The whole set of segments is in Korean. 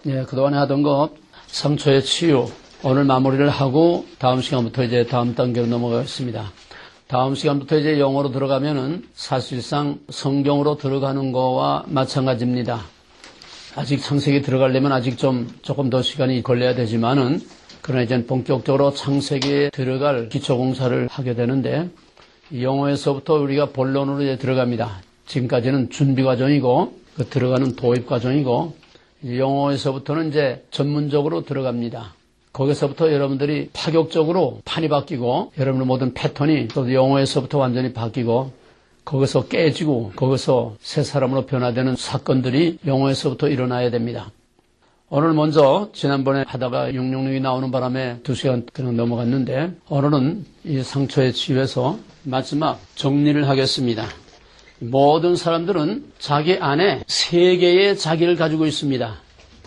예, 그동안에 하던 것 상처의 치유 오늘 마무리를 하고 다음 시간부터 이제 다음 단계로 넘어가겠습니다. 다음 시간부터 이제 영어로 들어가면은 사실상 성경으로 들어가는 거와 마찬가지입니다. 아직 창세기 들어가려면 아직 조금 더 시간이 걸려야 되지만은 그러나 이제는 본격적으로 창세기에 들어갈 기초공사를 하게 되는데 영어에서부터 우리가 본론으로 이제 들어갑니다. 지금까지는 준비 과정이고 들어가는 도입 과정이고 영어에서부터는 이제 전문적으로 들어갑니다. 거기서부터 여러분들이 파격적으로 판이 바뀌고 여러분의 모든 패턴이 또 영어에서부터 완전히 바뀌고 거기서 깨지고 거기서 새 사람으로 변화되는 사건들이 영어에서부터 일어나야 됩니다. 오늘 먼저 지난번에 하다가 666이 나오는 바람에 2시간 그냥 넘어갔는데 오늘은 이 상처의 치유에서 마지막 정리를 하겠습니다. 모든 사람들은 자기 안에 세 개의 자기를 가지고 있습니다.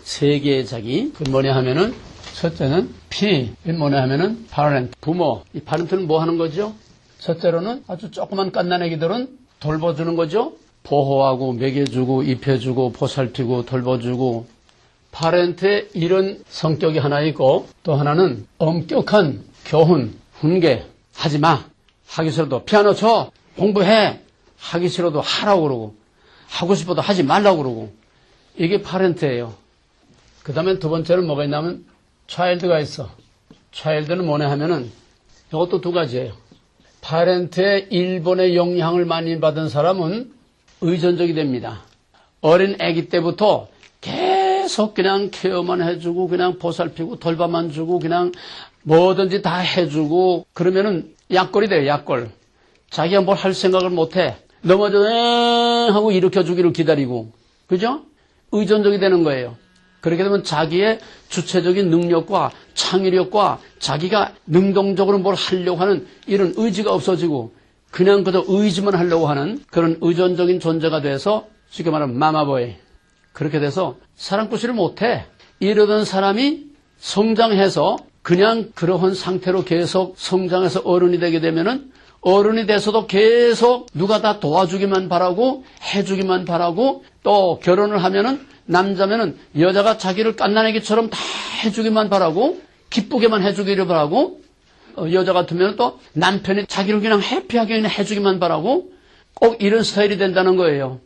세 개의 자기. 그 뭐냐 하면은 첫째는 P, 뭐냐 하면은 parent, 부모. 이 parent는 뭐 하는 거죠? 첫째로는 아주 조그만 갓난애기들은 돌봐주는 거죠. 보호하고 먹여주고 입혀주고 보살피고 돌봐주고. parent의 이런 성격이 하나 있고 또 하나는 엄격한 교훈, 훈계. 하지 마. 하기 싫어도 피아노 쳐. 공부해. 하기 싫어도 하라고 그러고 하고 싶어도 하지 말라고 그러고 이게 parent예요. 그 다음에 두 번째는 뭐가 있냐면 child가 있어. child는 뭐냐 하면은 이것도 두 가지예요. parent의 일본의 영향을 많이 받은 사람은 의존적이 됩니다. 어린 아기 때부터 계속 그냥 케어만 해주고 그냥 보살피고 돌봐만 주고 그냥 뭐든지 다 해주고 그러면은 약골이 돼요. 약골. 자기가 뭘 할 생각을 못해. 넘어져 하고 일으켜주기를 기다리고 그죠? 의존적이 되는 거예요. 그렇게 되면 자기의 주체적인 능력과 창의력과 자기가 능동적으로 뭘 하려고 하는 이런 의지가 없어지고 그냥 그저 의지만 하려고 하는 그런 의존적인 존재가 돼서 쉽게 말하면 마마보이. 그렇게 돼서 사랑꾸시를 못해. 이러던 사람이 성장해서 그냥 그러한 상태로 계속 성장해서 어른이 되게 되면은 어른이 돼서도 계속 누가 다 도와주기만 바라고 해주기만 바라고 또 결혼을 하면은 남자면은 여자가 자기를 갓난아기처럼 다 해주기만 바라고 기쁘게만 해주기를 바라고 여자 같으면 또 남편이 자기를 그냥 해피하게 그냥 해주기만 바라고 꼭 이런 스타일이 된다는 거예요.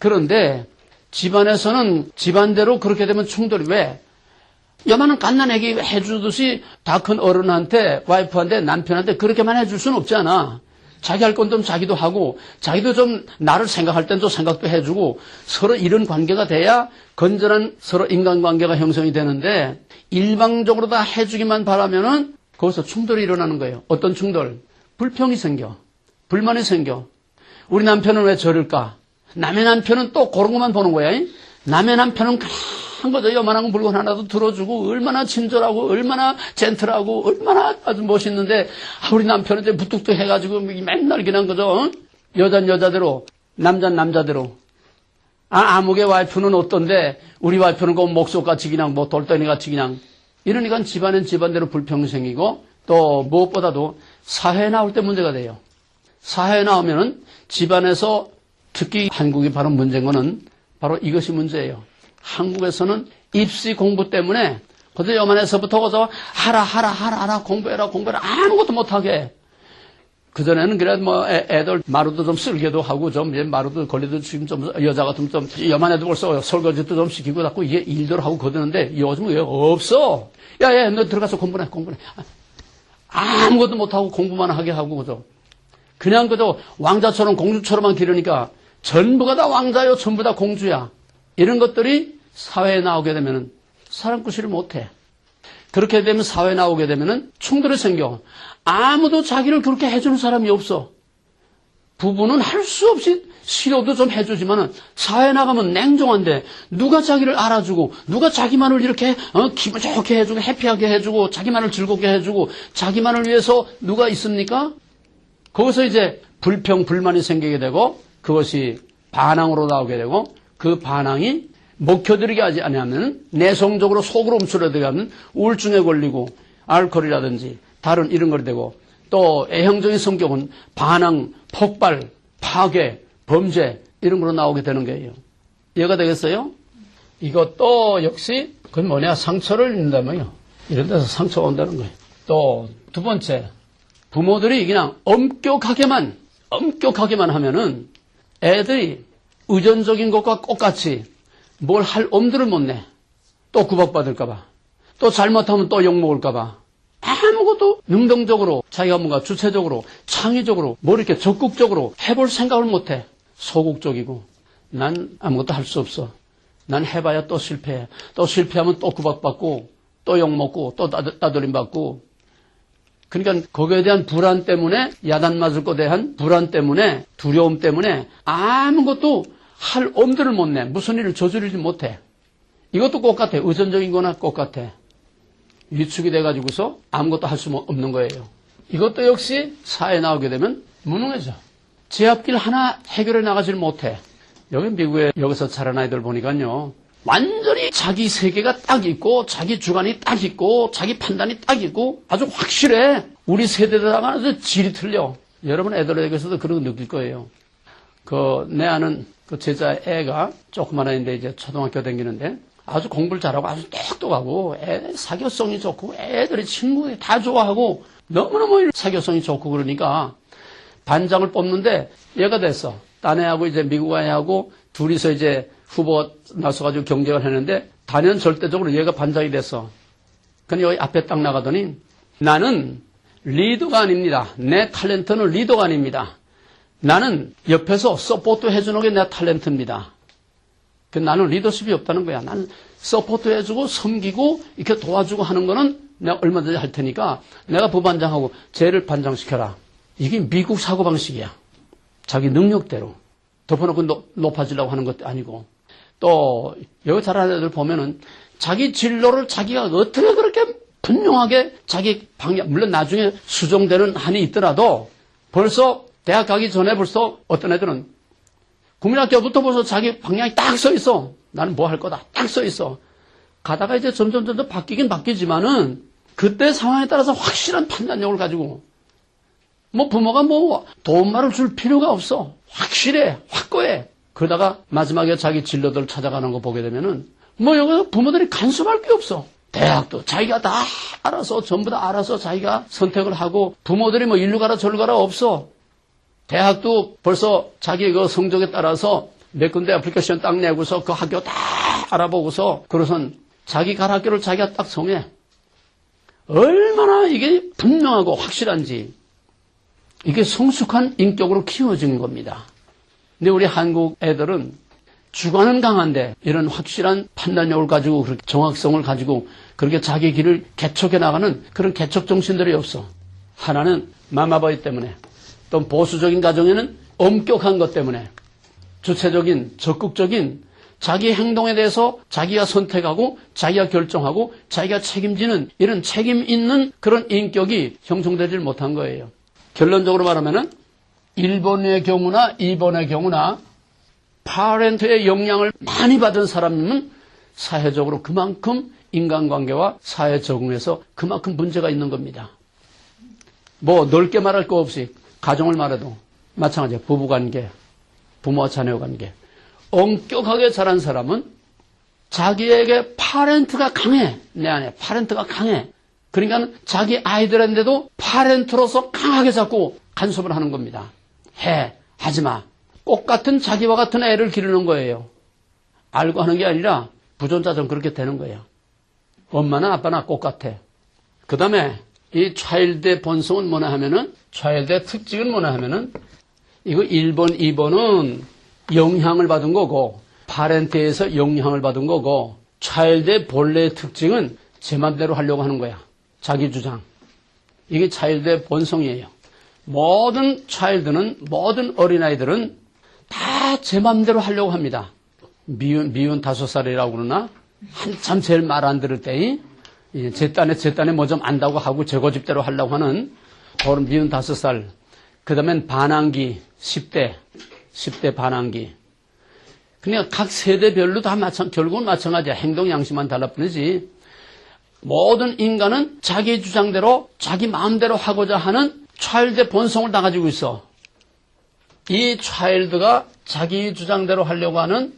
그런데 집안에서는 집안대로 그렇게 되면 충돌이 왜? 여만은 갓난아기 해주듯이 다 큰 어른한테 와이프한테 남편한테 그렇게만 해줄 수는 없잖아. 자기 할 건 좀 자기도 하고 자기도 좀 나를 생각할 땐 또 생각도 해주고 서로 이런 관계가 돼야 건전한 서로 인간관계가 형성이 되는데 일방적으로 다 해주기만 바라면은 거기서 충돌이 일어나는 거예요. 어떤 충돌? 불평이 생겨. 불만이 생겨. 우리 남편은 왜 저럴까? 남의 남편은 또 그런 것만 보는 거야. 남의 남편은 한 거죠. 요만한 물건 하나도 들어주고 얼마나 친절하고 얼마나 젠틀하고 얼마나 아주 멋있는데 우리 남편은 이제 무뚝뚝 해가지고 맨날 그냥 그죠. 여자는 여자대로 남자는 남자대로 아무개 와이프는 어떤데 우리 와이프는 그 목소같이 그냥 뭐 돌덩이같이 그냥 이러니까 집안은 집안대로 불평이 생기고 또 무엇보다도 사회에 나올 때 문제가 돼요. 사회에 나오면은 집안에서 특히 한국이 바로 문제인 거는 바로 이것이 문제예요. 한국에서는 입시 공부 때문에 그저 요만해서부터 그저 하라 공부해라 아무것도 못하게. 그전에는 그래 뭐 애들 마루도 좀 쓸게도 하고 좀 마루도 걸리도 지금 좀 여자 같으면 좀 요만해도 벌써 설거지도 좀 시키고 닦고 이게 일들 하고 그러는데 요즘은 왜 없어? 야야 너 들어가서 공부해. 아무것도 못하고 공부만 하게 하고 그저 그냥 그저 왕자처럼 공주처럼만 기르니까 전부가 다 왕자요 전부 다 공주야. 이런 것들이 사회에 나오게 되면은 사랑꾸시를 못해. 그렇게 되면 사회에 나오게 되면은 충돌이 생겨. 아무도 자기를 그렇게 해주는 사람이 없어. 부부는 할 수 없이 싫어도 좀 해주지만은 사회에 나가면 냉정한데 누가 자기를 알아주고 누가 자기만을 이렇게 기분 좋게 해주고 해피하게 해주고 자기만을 즐겁게 해주고 자기만을 위해서 누가 있습니까? 거기서 이제 불평 불만이 생기게 되고 그것이 반항으로 나오게 되고 그 반항이 먹혀들이게 하지 않으면 내성적으로 속으로 움츠러들어가면 우울증에 걸리고 알코올이라든지 다른 이런 걸 되고 또 애형적인 성격은 반항, 폭발, 파괴, 범죄 이런 걸로 나오게 되는 거예요. 이해가 되겠어요? 이것도 역시 그건 뭐냐, 상처를 입는다며요. 이런 데서 상처가 온다는 거예요. 또 두 번째, 부모들이 그냥 엄격하게만 하면은 애들이 의존적인 것과 똑같이 뭘 할 엄두를 못 내. 또 구박받을까봐, 또 잘못하면 또 욕먹을까봐 아무것도 능동적으로 자기가 뭔가 주체적으로 창의적으로 뭐 이렇게 적극적으로 해볼 생각을 못해. 소극적이고 난 아무것도 할 수 없어. 난 해봐야 또 실패해. 또 실패하면 또 구박받고 또 욕먹고 또 따돌림받고. 그러니까 거기에 대한 불안 때문에, 야단 맞을 것에 대한 불안 때문에, 두려움 때문에 아무것도 할 엄두를 못 내. 무슨 일을 저지르지 못해. 이것도 똑같아. 의존적인 거나 똑같아. 위축이 돼가지고서 아무것도 할 수 없는 거예요. 이것도 역시 사회에 나오게 되면 무능해져. 제 앞길 하나 해결해 나가질 못해. 여기 미국에 여기서 자란 아이들 보니까요, 완전히 자기 세계가 딱 있고 자기 주관이 딱 있고 자기 판단이 딱 있고 아주 확실해. 우리 세대들하고는 질이 틀려. 여러분 애들에게서도 그런 거 느낄 거예요. 내 아는 그 제자 애가 조그만 아이인데 이제 초등학교 다니는데 아주 공부를 잘하고 아주 똑똑하고 사교성이 좋고 애들이 친구들이 다 좋아하고 너무너무 사교성이 좋고 그러니까 반장을 뽑는데 얘가 됐어. 딴 애하고 이제 미국 애하고 둘이서 이제 후보 나서가지고 경쟁을 했는데 단연 절대적으로 얘가 반장이 됐어. 근데 여기 앞에 딱 나가더니 나는 리더가 아닙니다. 내 탤런트는 리더가 아닙니다. 나는 옆에서 서포트 해주는 게 내 탤런트입니다. 나는 리더십이 없다는 거야. 나는 서포트 해주고 섬기고 이렇게 도와주고 하는 거는 내가 얼마든지 할 테니까 내가 부반장하고 쟤를 반장시켜라. 이게 미국 사고방식이야. 자기 능력대로. 덮어놓고 높아지려고 하는 것도 아니고. 또 여기 잘하는 애들 보면은 자기 진로를 자기가 어떻게 그렇게 분명하게 자기 방향, 물론 나중에 수정되는 한이 있더라도 벌써 대학 가기 전에 벌써 어떤 애들은 국민학교부터 벌써 자기 방향이 딱 서 있어. 나는 뭐 할 거다. 딱 서 있어. 가다가 이제 점점 바뀌긴 바뀌지만은 그때 상황에 따라서 확실한 판단력을 가지고 뭐 부모가 뭐 도움말을 줄 필요가 없어. 확실해. 확고해. 그러다가 마지막에 자기 진로들 찾아가는 거 보게 되면은 뭐 여기서 부모들이 간섭할 게 없어. 대학도 자기가 다 알아서 전부 다 알아서 자기가 선택을 하고 부모들이 뭐 일로 가라 저로 가라 없어. 대학도 벌써 자기 그 성적에 따라서 몇 군데 애플리케이션 딱 내고서 그 학교 다 알아보고서 그러선 자기 갈 학교를 자기가 딱 정해. 얼마나 이게 분명하고 확실한지. 이게 성숙한 인격으로 키워진 겁니다. 근데 우리 한국 애들은 주관은 강한데 이런 확실한 판단력을 가지고 그렇게 정확성을 가지고 그렇게 자기 길을 개척해 나가는 그런 개척 정신들이 없어. 하나는 마마보이 때문에, 또 보수적인 가정에는 엄격한 것 때문에, 주체적인 적극적인 자기 행동에 대해서 자기가 선택하고 자기가 결정하고 자기가 책임지는 이런 책임 있는 그런 인격이 형성되질 못한 거예요. 결론적으로 말하면은 1번의 경우나 2번의 경우나 파렌트의 영향을 많이 받은 사람은 사회적으로 그만큼 인간관계와 사회 적응에서 그만큼 문제가 있는 겁니다. 뭐 넓게 말할 거 없이 가정을 말해도 마찬가지야. 부부관계, 부모와 자녀관계. 엄격하게 자란 사람은 자기에게 파렌트가 강해. 내 안에 파렌트가 강해. 그러니까 자기 아이들한테도 파렌트로서 강하게 자꾸 간섭을 하는 겁니다. 하지마. 똑같은 자기와 같은 애를 기르는 거예요. 알고 하는 게 아니라 부존자전 그렇게 되는 거예요. 엄마나 아빠나 똑같아. 그 다음에 이 차일드의 본성은 뭐냐 하면은, 차일드의 특징은 뭐냐 하면은, 이거 1번, 2번은 영향을 받은 거고, 파렌트에서 영향을 받은 거고, 차일드의 본래의 특징은 제 맘대로 하려고 하는 거야. 자기 주장. 이게 차일드의 본성이에요. 모든 차일드는, 모든 어린아이들은 다 제 맘대로 하려고 합니다. 미운 5살이라고 그러나? 한참 제일 말 안 들을 때, 제 딴에 뭐 좀 안다고 하고 제 고집대로 하려고 하는 그런 미운 5살. 그 다음엔 반항기, 10대 반항기. 그러니까 각 세대별로 다 결국은 마찬가지야. 행동 양식만 달라 뿐이지. 모든 인간은 자기 주장대로, 자기 마음대로 하고자 하는 차일드의 본성을 다 가지고 있어. 이 차일드가 자기 주장대로 하려고 하는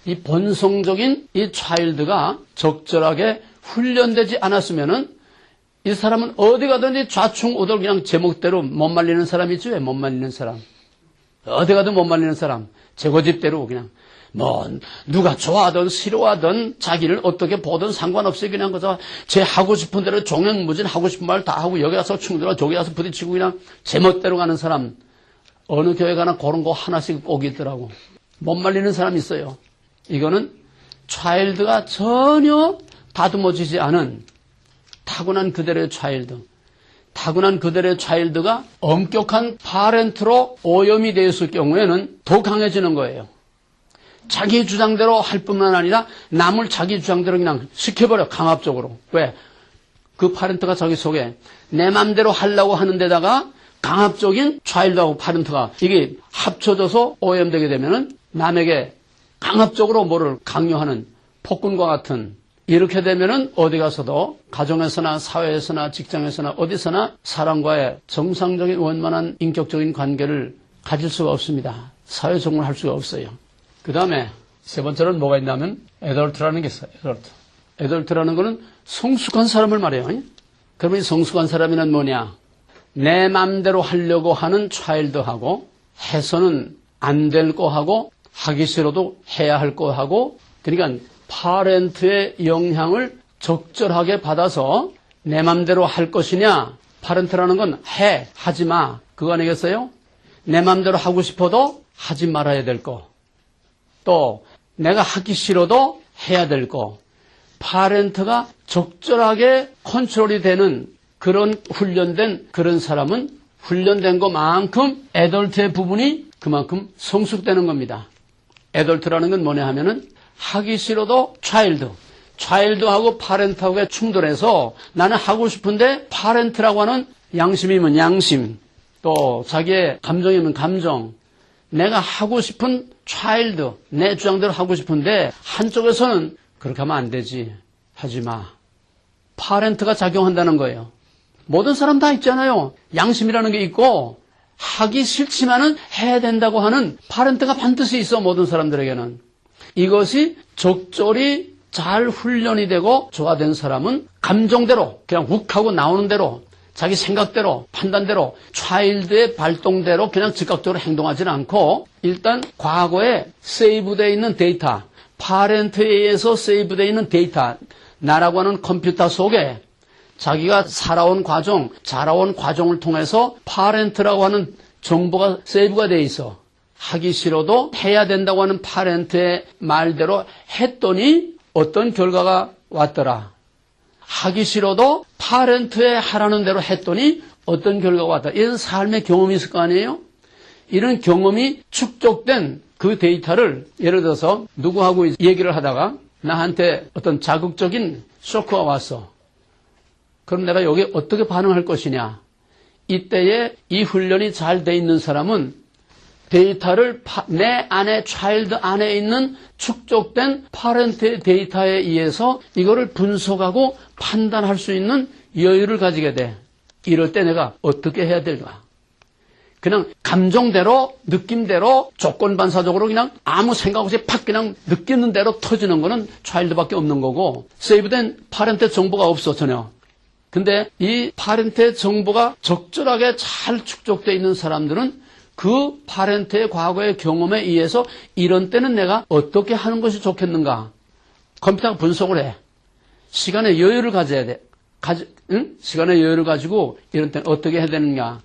이 본성적인 이 차일드가 적절하게 훈련되지 않았으면은 이 사람은 어디 가든지 좌충우돌 그냥 제목대로 못 말리는 사람 있죠? 왜 못 말리는 사람? 어디 가든 못 말리는 사람. 제 고집대로 그냥 뭐 누가 좋아하든 싫어하든 자기를 어떻게 보든 상관없이 그냥 그저 제 하고 싶은 대로 종횡무진 하고 싶은 말 다 하고 여기 가서 충돌하고 저기 가서 부딪히고 그냥 제멋대로 가는 사람. 어느 교회 가나 그런 거 하나씩 꼭 있더라고. 못 말리는 사람이 있어요. 이거는 차일드가 전혀 다듬어지지 않은 타고난 그대로의 차일드. 타고난 그대로의 차일드가 엄격한 파렌트로 오염이 되었을 경우에는 더 강해지는 거예요. 자기 주장대로 할 뿐만 아니라 남을 자기 주장대로 그냥 시켜버려, 강압적으로. 왜? 그 파렌트가 자기 속에 내 맘대로 하려고 하는 데다가 강압적인 차일드하고 파렌트가 이게 합쳐져서 오염되게 되면은 남에게 강압적으로 뭐를 강요하는 폭군과 같은 이렇게 되면은 어디 가서도 가정에서나 사회에서나 직장에서나 어디서나 사람과의 정상적인 원만한 인격적인 관계를 가질 수가 없습니다. 사회 적응을 할 수가 없어요. 그 다음에 세 번째로는 뭐가 있냐면 애덜트라는 게 있어요. 애덜트라는 거는 성숙한 사람을 말해요. 그러면 이 성숙한 사람이란 뭐냐? 내 맘대로 하려고 하는 차일드하고 해서는 안 될 거하고 하기 싫어도 해야 할 거하고 그러니까 파렌트의 영향을 적절하게 받아서 내 맘대로 할 것이냐? 파렌트라는 건 해, 하지 마. 그거 아니겠어요? 내 맘대로 하고 싶어도 하지 말아야 될 거. 또 내가 하기 싫어도 해야 될 거. 파렌트가 적절하게 컨트롤이 되는 그런 훈련된 그런 사람은 훈련된 것만큼 애덜트의 부분이 그만큼 성숙되는 겁니다. 애덜트라는 건 뭐냐 하면은 하기 싫어도 차일드하고 파렌트하고의 충돌해서 나는 하고 싶은데 파렌트라고 하는 양심이면 양심, 또 자기의 감정이면 감정, 내가 하고 싶은 차일드, 내 주장대로 하고 싶은데 한쪽에서는 그렇게 하면 안 되지, 하지 마. 파렌트가 작용한다는 거예요. 모든 사람 다 있잖아요. 양심이라는 게 있고 하기 싫지만은 해야 된다고 하는 파렌트가 반드시 있어, 모든 사람들에게는. 이것이 적절히 잘 훈련이 되고 조화된 사람은 감정대로 그냥 욱하고 나오는 대로 자기 생각대로 판단대로 차일드의 발동대로 그냥 즉각적으로 행동하지는 않고 일단 과거에 세이브되어 있는 데이터, 파렌트에 의해서 세이브되어 있는 데이터, 나라고 하는 컴퓨터 속에 자기가 살아온 과정, 자라온 과정을 통해서 파렌트라고 하는 정보가 세이브가 되어 있어. 하기 싫어도 해야 된다고 하는 파렌트의 말대로 했더니 어떤 결과가 왔더라. 하기 싫어도 파렌트의 하라는 대로 했더니 어떤 결과가 왔다. 이런 삶의 경험이 있을 거 아니에요? 이런 경험이 축적된 그 데이터를 예를 들어서 누구하고 얘기를 하다가 나한테 어떤 자극적인 쇼크가 왔어. 그럼 내가 여기에 어떻게 반응할 것이냐. 이때에 이 훈련이 잘 돼 있는 사람은 데이터를 내 안에 차일드 안에 있는 축적된 파렌트의 데이터에 의해서 이거를 분석하고 판단할 수 있는 여유를 가지게 돼. 이럴 때 내가 어떻게 해야 될까? 그냥 감정대로 느낌대로 조건반사적으로 그냥 아무 생각 없이 팍 그냥 느끼는 대로 터지는 거는 차일드밖에 없는 거고 세이브된 파렌트 정보가 없어 전혀. 근데 이 파렌트의 정보가 적절하게 잘 축적되어 있는 사람들은 그 파렌트의 과거의 경험에 의해서 이런 때는 내가 어떻게 하는 것이 좋겠는가? 컴퓨터가 분석을 해. 시간의 여유를 가져야 돼. 시간의 여유를 가지고 이런 때는 어떻게 해야 되느냐?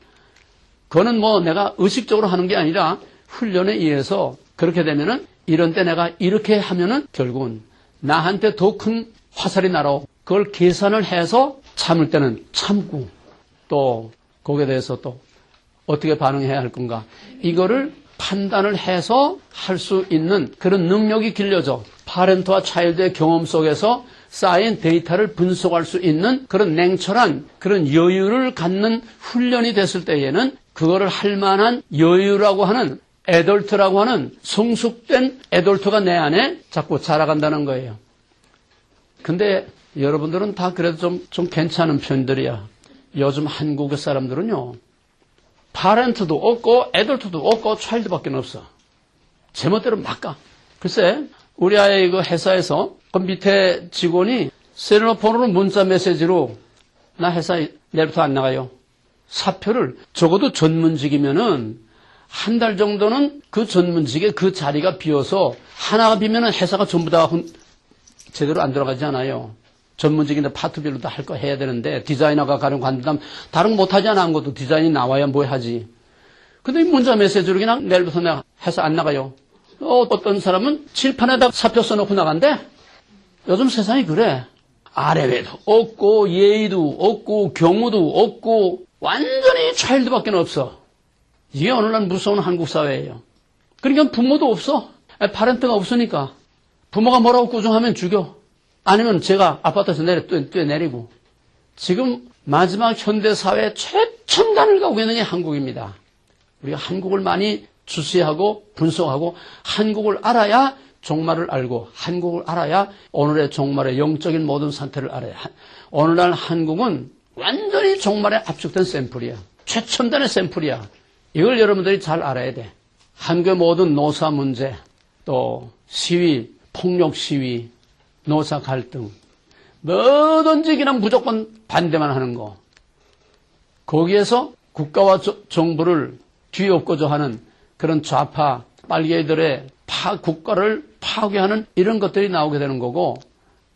그거는 뭐 내가 의식적으로 하는 게 아니라 훈련에 의해서 그렇게 되면은 이런 때 내가 이렇게 하면은 결국은 나한테 더 큰 화살이 날아오고 그걸 계산을 해서 참을 때는 참고 또 거기에 대해서 또 어떻게 반응해야 할 건가. 이거를 판단을 해서 할 수 있는 그런 능력이 길러져. 파렌트와 차일드의 경험 속에서 쌓인 데이터를 분석할 수 있는 그런 냉철한 그런 여유를 갖는 훈련이 됐을 때에는 그거를 할 만한 여유라고 하는 애덜트라고 하는 성숙된 애덜트가 내 안에 자꾸 자라간다는 거예요. 근데 여러분들은 다 그래도 좀 괜찮은 편들이야. 요즘 한국 사람들은요. 파렌트도 없고 애덜트도 없고 차일드밖에 없어. 제멋대로 막 가. 글쎄 우리 아이 그 회사에서 그 밑에 직원이 셀러폰으로 문자 메시지로 나 회사 내일부터 안 나가요. 사표를 적어도 전문직이면은 한 달 정도는 그 전문직에 그 자리가 비어서 하나가 비면은 회사가 전부 다 제대로 안 들어가지 않아요. 전문직인데 파트별로 다 할 거 해야 되는데 디자이너가 가령 관두면 다른 거 못하지 않아. 아무것도 디자인이 나와야 뭐 하지. 근데 문자 메시지로 그냥 내일부터 내가 회사 안 나가요. 어떤 사람은 칠판에다 사표 써놓고 나간대. 요즘 세상이 그래. 아래외도 없고 예의도 없고 경우도 없고 완전히 차일드밖에 없어. 이게 오늘날 무서운 한국 사회예요. 그러니까 부모도 없어. 파렌트가 없으니까. 부모가 뭐라고 꾸중하면 죽여. 아니면 제가 아파트에서 뛰어내리고. 지금 마지막 현대사회 최첨단을 가고 있는 게 한국입니다. 우리가 한국을 많이 주시하고 분석하고 한국을 알아야 종말을 알고 한국을 알아야 오늘의 종말의 영적인 모든 상태를 알아야. 오늘날 한국은 완전히 종말에 압축된 샘플이야. 최첨단의 샘플이야. 이걸 여러분들이 잘 알아야 돼. 한국의 모든 노사 문제, 또 시위, 폭력 시위, 노사 갈등, 뭐든지 그냥 무조건 반대만 하는 거. 거기에서 국가와 정부를 뒤엎고자 하는 그런 좌파 빨개이들의 국가를 파괴하는 이런 것들이 나오게 되는 거고,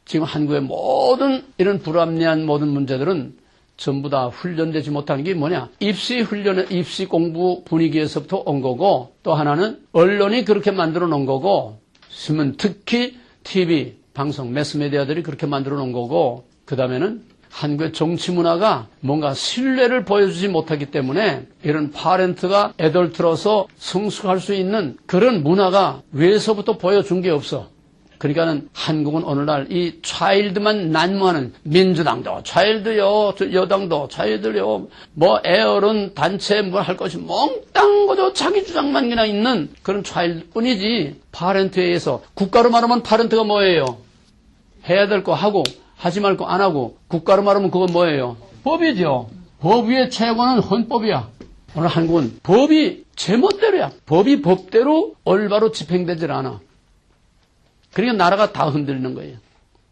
지금 한국의 모든 이런 불합리한 모든 문제들은 전부 다 훈련되지 못하는 게 뭐냐? 입시 훈련의 입시 공부 분위기에서부터 온 거고, 또 하나는 언론이 그렇게 만들어 놓은 거고, 신문 특히 TV, 방송, 매스미디어들이 그렇게 만들어 놓은 거고, 그 다음에는 한국의 정치 문화가 뭔가 신뢰를 보여주지 못하기 때문에 이런 파렌트가 애들 들어서 성숙할 수 있는 그런 문화가 외에서부터 보여준 게 없어. 그러니까는 한국은 오늘날 이 차일드만 난무하는 민주당도 차일드요, 여당도 차일드요, 뭐 애어른 단체 뭘 할 것이 몽땅 거죠. 자기 주장만 그냥 있는 그런 차일드뿐이지. 파렌트에 의해서 국가로 말하면 파렌트가 뭐예요? 해야 될 거 하고 하지 말 거 안 하고. 국가로 말하면 그건 뭐예요? 법이죠. 법 위의 최고는 헌법이야. 오늘 한국은 법이 제멋대로야. 법이 법대로 올바로 집행되질 않아. 그러니까 나라가 다 흔들리는 거예요.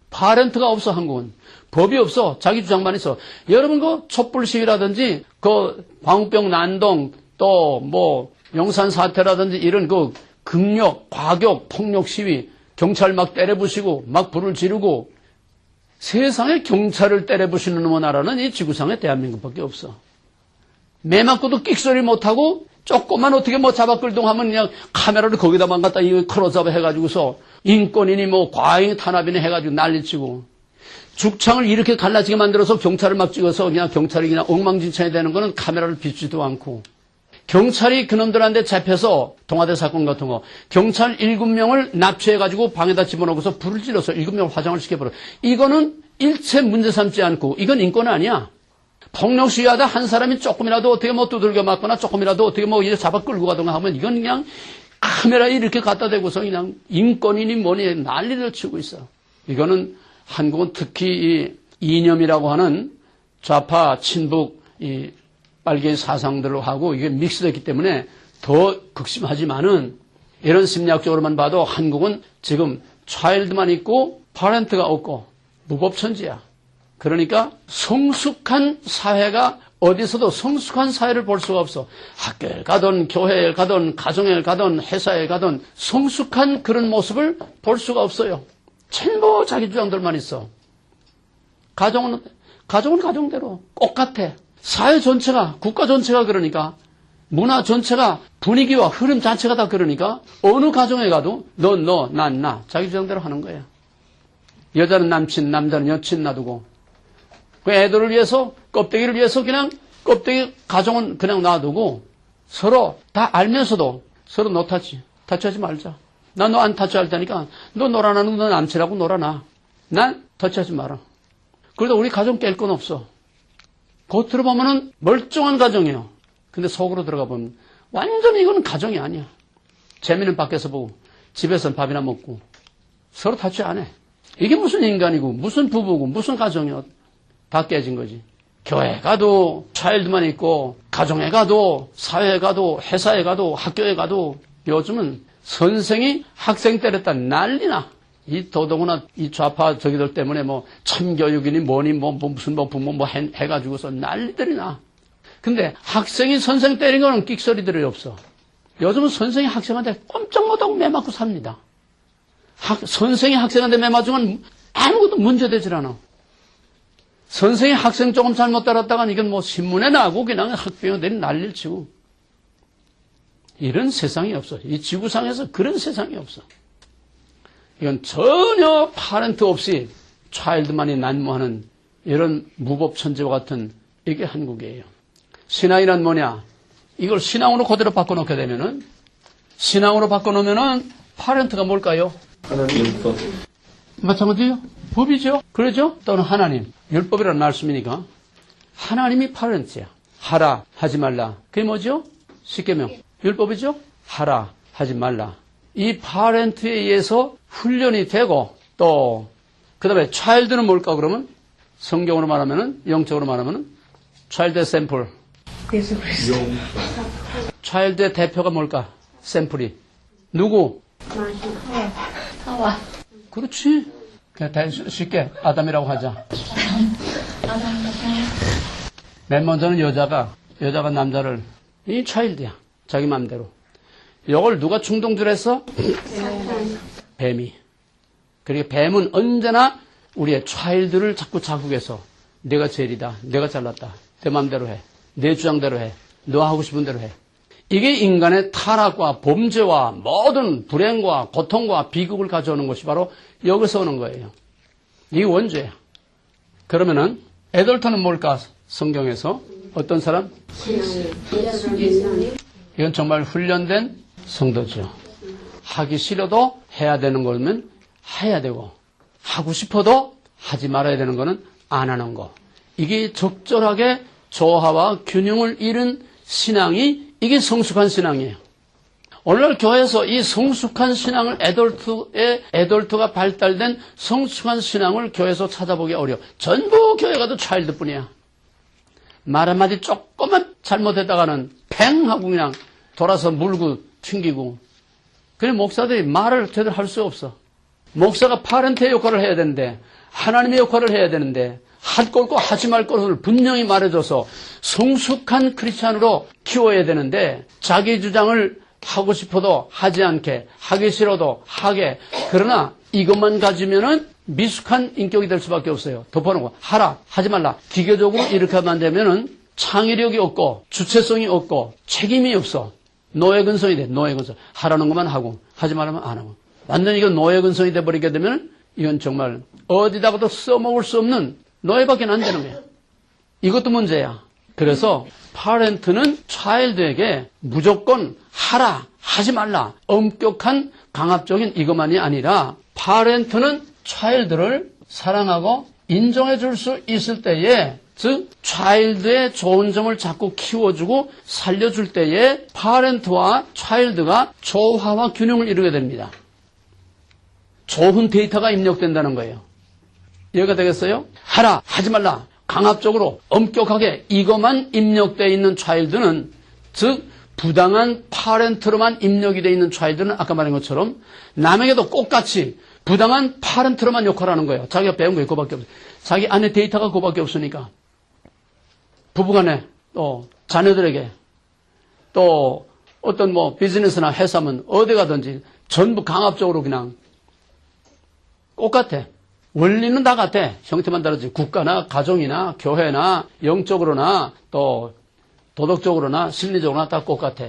파렌트가 없어. 한국은 법이 없어. 자기 주장만 있어. 여러분 그 촛불 시위라든지 그 광우병 난동 또 뭐 용산 사태라든지 이런 그 극력 과격 폭력 시위, 경찰 막 때려부시고 막 불을 지르고, 세상에 경찰을 때려부시는 나라는 이 지구상에 대한민국밖에 없어. 매 맞고도 끽소리 못하고 조금만 어떻게 뭐 잡아끌동하면 그냥 카메라를 거기다만 갖다 이 클로즈업 해가지고서 인권이니 뭐 과잉 탄압이니 해가지고 난리치고, 죽창을 이렇게 갈라지게 만들어서 경찰을 막 찍어서 그냥 경찰이 그냥 엉망진창이 되는 거는 카메라를 비추지도 않고, 경찰이 그놈들한테 잡혀서 동아대 사건 같은 거 경찰 7명을 납치해가지고 방에다 집어넣고서 불을 질러서 7명을 화장을 시켜버려. 이거는 일체 문제 삼지 않고 이건 인권 아니야. 폭력 시위하다 한 사람이 조금이라도 어떻게 뭐 두들겨 맞거나 조금이라도 어떻게 뭐 이제 잡아 끌고 가던가 하면 이건 그냥 카메라에 이렇게 갖다 대고서 그냥 인권이니 뭐니 난리를 치고 있어. 이거는 한국은 특히 이 이념이라고 하는 좌파 친북 이 빨개 사상들로 하고 이게 믹스됐기 때문에 더 극심하지만은, 이런 심리학적으로만 봐도 한국은 지금 차일드만 있고 파렌트가 없고 무법천지야. 그러니까 성숙한 사회가 어디서도 성숙한 사회를 볼 수가 없어. 학교에 가든 교회에 가든 가정에 가든 회사에 가든 성숙한 그런 모습을 볼 수가 없어요. 전부 자기 주장들만 있어. 가정은 가정대로 똑같아. 사회 전체가, 국가 전체가 그러니까, 문화 전체가, 분위기와 흐름 자체가 다 그러니까 어느 가정에 가도 너, 난 나, 자기 주장대로 하는 거야. 여자는 남친, 남자는 여친 놔두고, 그 애들을 위해서, 껍데기를 위해서 그냥 껍데기 가정은 그냥 놔두고, 서로 다 알면서도 서로 너 터치하지 말자. 나 너 안 터치할 테니까 너 놀아나, 너 남친하고 놀아나. 난 터치하지 마라. 그래도 우리 가정 깰 건 없어. 겉으로 보면은 멀쩡한 가정이에요. 근데 속으로 들어가 보면 완전히 이건 가정이 아니야. 재미는 밖에서 보고 집에서는 밥이나 먹고 서로 터치 안 해. 이게 무슨 인간이고 무슨 부부고 무슨 가정이야. 다 깨진 거지. 교회에 가도 차일드만 있고, 가정에 가도, 사회에 가도, 회사에 가도, 학교에 가도, 요즘은 선생이 학생 때렸다 난리나. 이 더더구나 이 좌파 저기들 때문에 뭐 참교육이니 뭐니 무슨 부모 해가지고서 난리들이 나. 근데 학생이 선생 때린 거는 끽소리들이 없어. 요즘은 선생이 학생한테 꼼짝 못하고 매맞고 삽니다. 선생이 학생한테 매맞으면 아무것도 문제되질 않아. 선생이 학생 조금 잘못 따랐다가 이건 뭐 신문에 나고 그냥 학부형들이 난리를 치고. 이런 세상이 없어. 이 지구상에서 그런 세상이 없어. 이건 전혀 파렌트 없이 차일드만이 난무하는 이런 무법천지와 같은 이게 한국이에요. 신앙이란 뭐냐? 이걸 신앙으로 그대로 바꿔놓게 되면은, 신앙으로 바꿔놓으면은 파렌트가 뭘까요? 하나님 율법. 마찬가지예요. 법이죠. 그러죠? 또는 하나님. 율법이라는 말씀이니까. 하나님이 파렌트야. 하라, 하지 말라. 그게 뭐죠? 십계명. 율법이죠? 하라, 하지 말라. 이 파렌트에 의해서 훈련이 되고, 또, 그 다음에 차일드는 뭘까, 그러면? 성경으로 말하면은, 영적으로 말하면은, 차일드의 샘플. 예수 그리스도. 차일드의 대표가 뭘까? 샘플이. 누구? 하와. 그렇지. 그냥 쉽게 아담이라고 하자. 맨 먼저는 여자가 남자를, 이 차일드야. 자기 마음대로. 이걸 누가 충동질했어? 뱀이. 그리고 뱀은 언제나 우리의 차일드를 자꾸 자극해서 내가 제일이다. 내가 잘났다. 내 마음대로 해. 내 주장대로 해. 너 하고 싶은 대로 해. 이게 인간의 타락과 범죄와 모든 불행과 고통과 비극을 가져오는 것이 바로 여기서 오는 거예요. 이게 원죄야. 그러면은 애덜터는 뭘까? 성경에서 어떤 사람? 이건 정말 훈련된 성도죠. 하기 싫어도 해야 되는 거면 해야 되고, 하고 싶어도 하지 말아야 되는 거는 안 하는 거. 이게 적절하게 조화와 균형을 이룬 신앙이, 이게 성숙한 신앙이에요. 오늘날 교회에서 이 성숙한 신앙을 애돌트가 발달된 성숙한 신앙을 교회에서 찾아보기 어려워. 전부 교회 가도 차일드뿐이야. 말 한마디 조금만 잘못했다가는 팽 하고 그냥 돌아서 물고 튕기고. 그래 목사들이 말을 제대로 할 수 없어. 목사가 파렌트의 역할을 해야 되는데, 하나님의 역할을 해야 되는데, 할 것과 하지 말 것을 분명히 말해줘서 성숙한 크리스찬으로 키워야 되는데, 자기 주장을 하고 싶어도 하지 않게, 하기 싫어도 하게. 그러나 이것만 가지면은 미숙한 인격이 될 수밖에 없어요. 덮어놓고 하라, 하지 말라. 기계적으로 이렇게 하면 되면은 창의력이 없고 주체성이 없고 책임이 없어. 노예근성이 돼. 노예근성. 하라는 것만 하고 하지 말라면 안 하고. 완전히 이건 노예근성이 돼버리게 되면 이건 정말 어디다가도 써먹을 수 없는 노예밖에 안 되는 거야. 이것도 문제야. 그래서 파렌트는 차일드에게 무조건 하라, 하지 말라, 엄격한 강압적인 이것만이 아니라 파렌트는 차일드를 사랑하고 인정해 줄 수 있을 때에, 즉 차일드의 좋은 점을 자꾸 키워주고 살려줄 때에 파렌트와 차일드가 조화와 균형을 이루게 됩니다. 좋은 데이터가 입력된다는 거예요. 이해가 되겠어요? 하라, 하지 말라, 강압적으로 엄격하게 이것만 입력되어 있는 차일드는, 즉 부당한 파렌트로만 입력이 되어 있는 차일드는 아까 말한 것처럼 남에게도 똑같이 부당한 파렌트로만 역할하는 거예요. 자기가 배운 게 그거밖에 없어요. 자기 안에 데이터가 그거밖에 없으니까. 부부간에 또 자녀들에게 또 어떤 뭐 비즈니스나 회사면 어디 가든지 전부 강압적으로 그냥 똑같아. 원리는 다 같아. 형태만 다르지. 국가나 가정이나 교회나 영적으로나 또 도덕적으로나 심리적으로나 다 똑같아.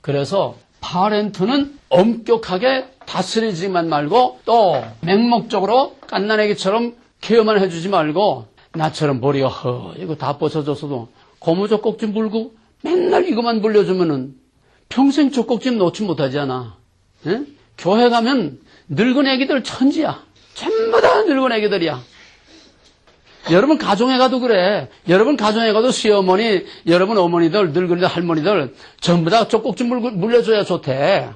그래서 파렌트는 엄격하게 다스리지만 말고 또 맹목적으로 갓난아기처럼 케어만 해주지 말고 나처럼 머리가 이거 다 벗어졌어도 고무적 꼭지 물고 맨날 이것만 물려주면은 평생 젖꼭지 놓지 못하잖아. 예? 교회 가면 늙은 애기들 천지야. 전부 다 늙은 애기들이야. 여러분 가정에 가도 그래. 여러분 가정에 가도 시어머니, 여러분 어머니들, 늙은이들, 할머니들 전부 다 젖꼭지 물려줘야 좋대.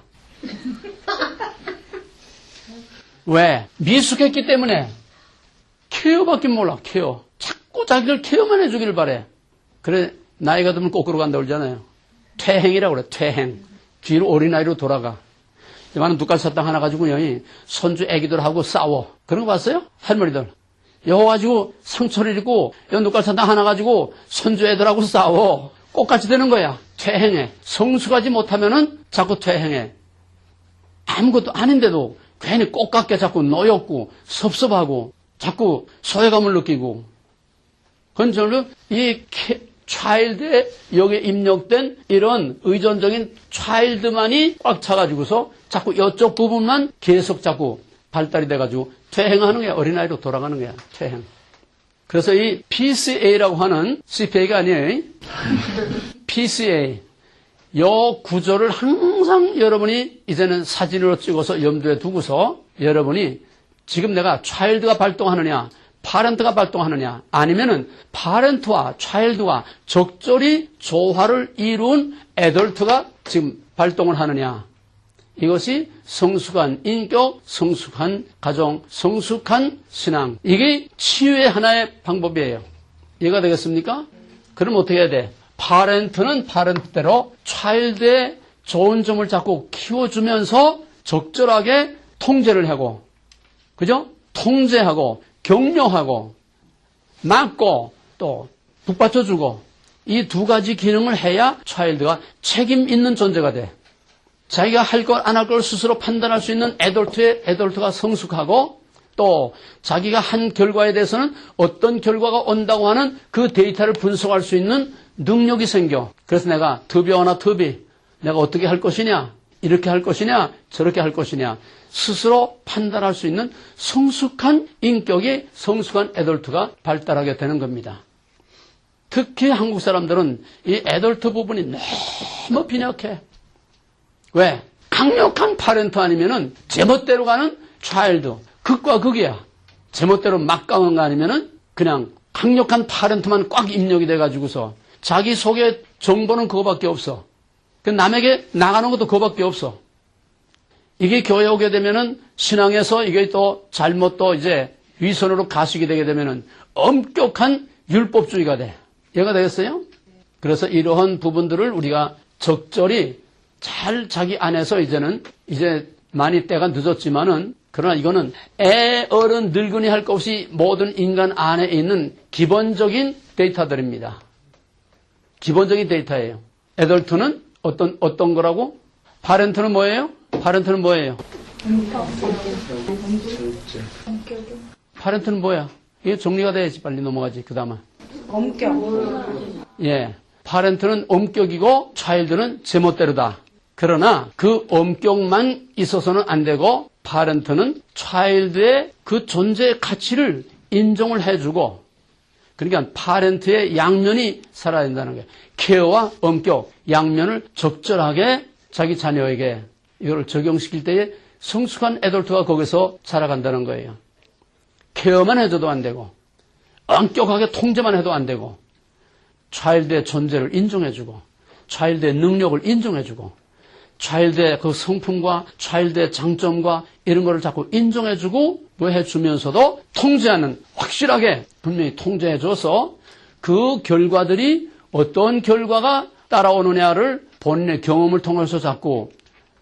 왜? 미숙했기 때문에. 케어밖에 몰라. 케어. 자꾸 자기를 케어만 해주기를 바래. 그래 나이가 들면 거꾸로 간다 그러잖아요. 퇴행이라고 그래. 퇴행. 뒤로 어린아이로 돌아가. 많은 눈깔 사탕 하나 가지고요, 손주 애기들하고 싸워. 그런 거 봤어요? 할머니들. 이거 가지고 상처를 입고, 이 눈깔 사탕 하나 가지고 손주 애들하고 싸워. 꽃같이 되는 거야. 퇴행해. 성숙하지 못하면은 자꾸 퇴행해. 아무것도 아닌데도 괜히 꽃같게 자꾸 놓였고, 섭섭하고, 자꾸 소외감을 느끼고. 그건 저는 이 차일드에 여기에 입력된 이런 의존적인 차일드만이 꽉 차가지고서 자꾸 이쪽 부분만 계속 자꾸 발달이 돼가지고 퇴행하는 거야. 어린아이로 돌아가는 거야. 퇴행. 그래서 이 PCA라고 하는 CPA가 아니에요. PCA. 요 구조를 항상 여러분이 이제는 사진으로 찍어서 염두에 두고서 여러분이 지금 내가 차일드가 발동하느냐, 파렌트가 발동하느냐, 아니면은 파렌트와 차일드가 적절히 조화를 이룬 애덜트가 지금 발동을 하느냐. 이것이 성숙한 인격, 성숙한 가정, 성숙한 신앙. 이게 치유의 하나의 방법이에요. 이해가 되겠습니까? 그럼 어떻게 해야 돼? 파렌트는 파렌트대로 차일드의 좋은 점을 자꾸 키워주면서 적절하게 통제를 하고, 그죠? 통제하고, 격려하고, 막고, 또 북받쳐주고, 이 두 가지 기능을 해야 차일드가 책임 있는 존재가 돼. 자기가 할 걸 안 할 걸 스스로 판단할 수 있는 애덜트가 성숙하고, 또 자기가 한 결과에 대해서는 어떤 결과가 온다고 하는 그 데이터를 분석할 수 있는 능력이 생겨. 그래서 내가 투비어나 투비, 내가 어떻게 할 것이냐, 이렇게 할 것이냐, 저렇게 할 것이냐, 스스로 판단할 수 있는 성숙한 인격이 성숙한 애덜트가 발달하게 되는 겁니다. 특히 한국 사람들은 이 애덜트 부분이 너무 빈약해. 왜? 강력한 파렌트 아니면은 제멋대로 가는 차일드. 극과 극이야. 제멋대로 막 가는 거 아니면은 그냥 강력한 파렌트만 꽉 입력이 돼가지고서 자기 속에 정보는 그거밖에 없어. 남에게 나가는 것도 그거밖에 없어. 이게 교회 오게 되면은 신앙에서 이게 또 잘못 또 이제 위선으로 가식이 되게 되면은 엄격한 율법주의가 돼. 이해가 되겠어요? 그래서 이러한 부분들을 우리가 적절히 잘 자기 안에서 이제 많이 때가 늦었지만은 그러나 이거는 애, 어른, 늙은이 할 것 없이 모든 인간 안에 있는 기본적인 데이터들입니다. 기본적인 데이터예요. 애덜트는 어떤 거라고? 파렌트는 뭐예요? 파렌트는 뭐예요? 파렌트는 뭐야? 이게 정리가 돼야지 빨리 넘어가지. 그 다음은 엄격. 예, 파렌트는 엄격이고 차일드는 제멋대로다. 그러나 그 엄격만 있어서는 안 되고 파렌트는 차일드의 그 존재의 가치를 인정을 해주고, 그러니까 파렌트의 양면이 살아야 된다는 거예요. 케어와 엄격, 양면을 적절하게 자기 자녀에게 이걸 적용시킬 때에 성숙한 애덜트가 거기서 자라간다는 거예요. 케어만 해줘도 안 되고, 엄격하게 통제만 해도 안 되고, 차일드의 존재를 인정해주고, 차일드의 능력을 인정해주고, 차일드의 그 성품과 차일드의 장점과 이런 거를 자꾸 인정해주고 뭐 해주면서도 통제하는, 확실하게 분명히 통제해줘서 그 결과들이 어떤 결과가 따라오느냐를 본인의 경험을 통해서 자꾸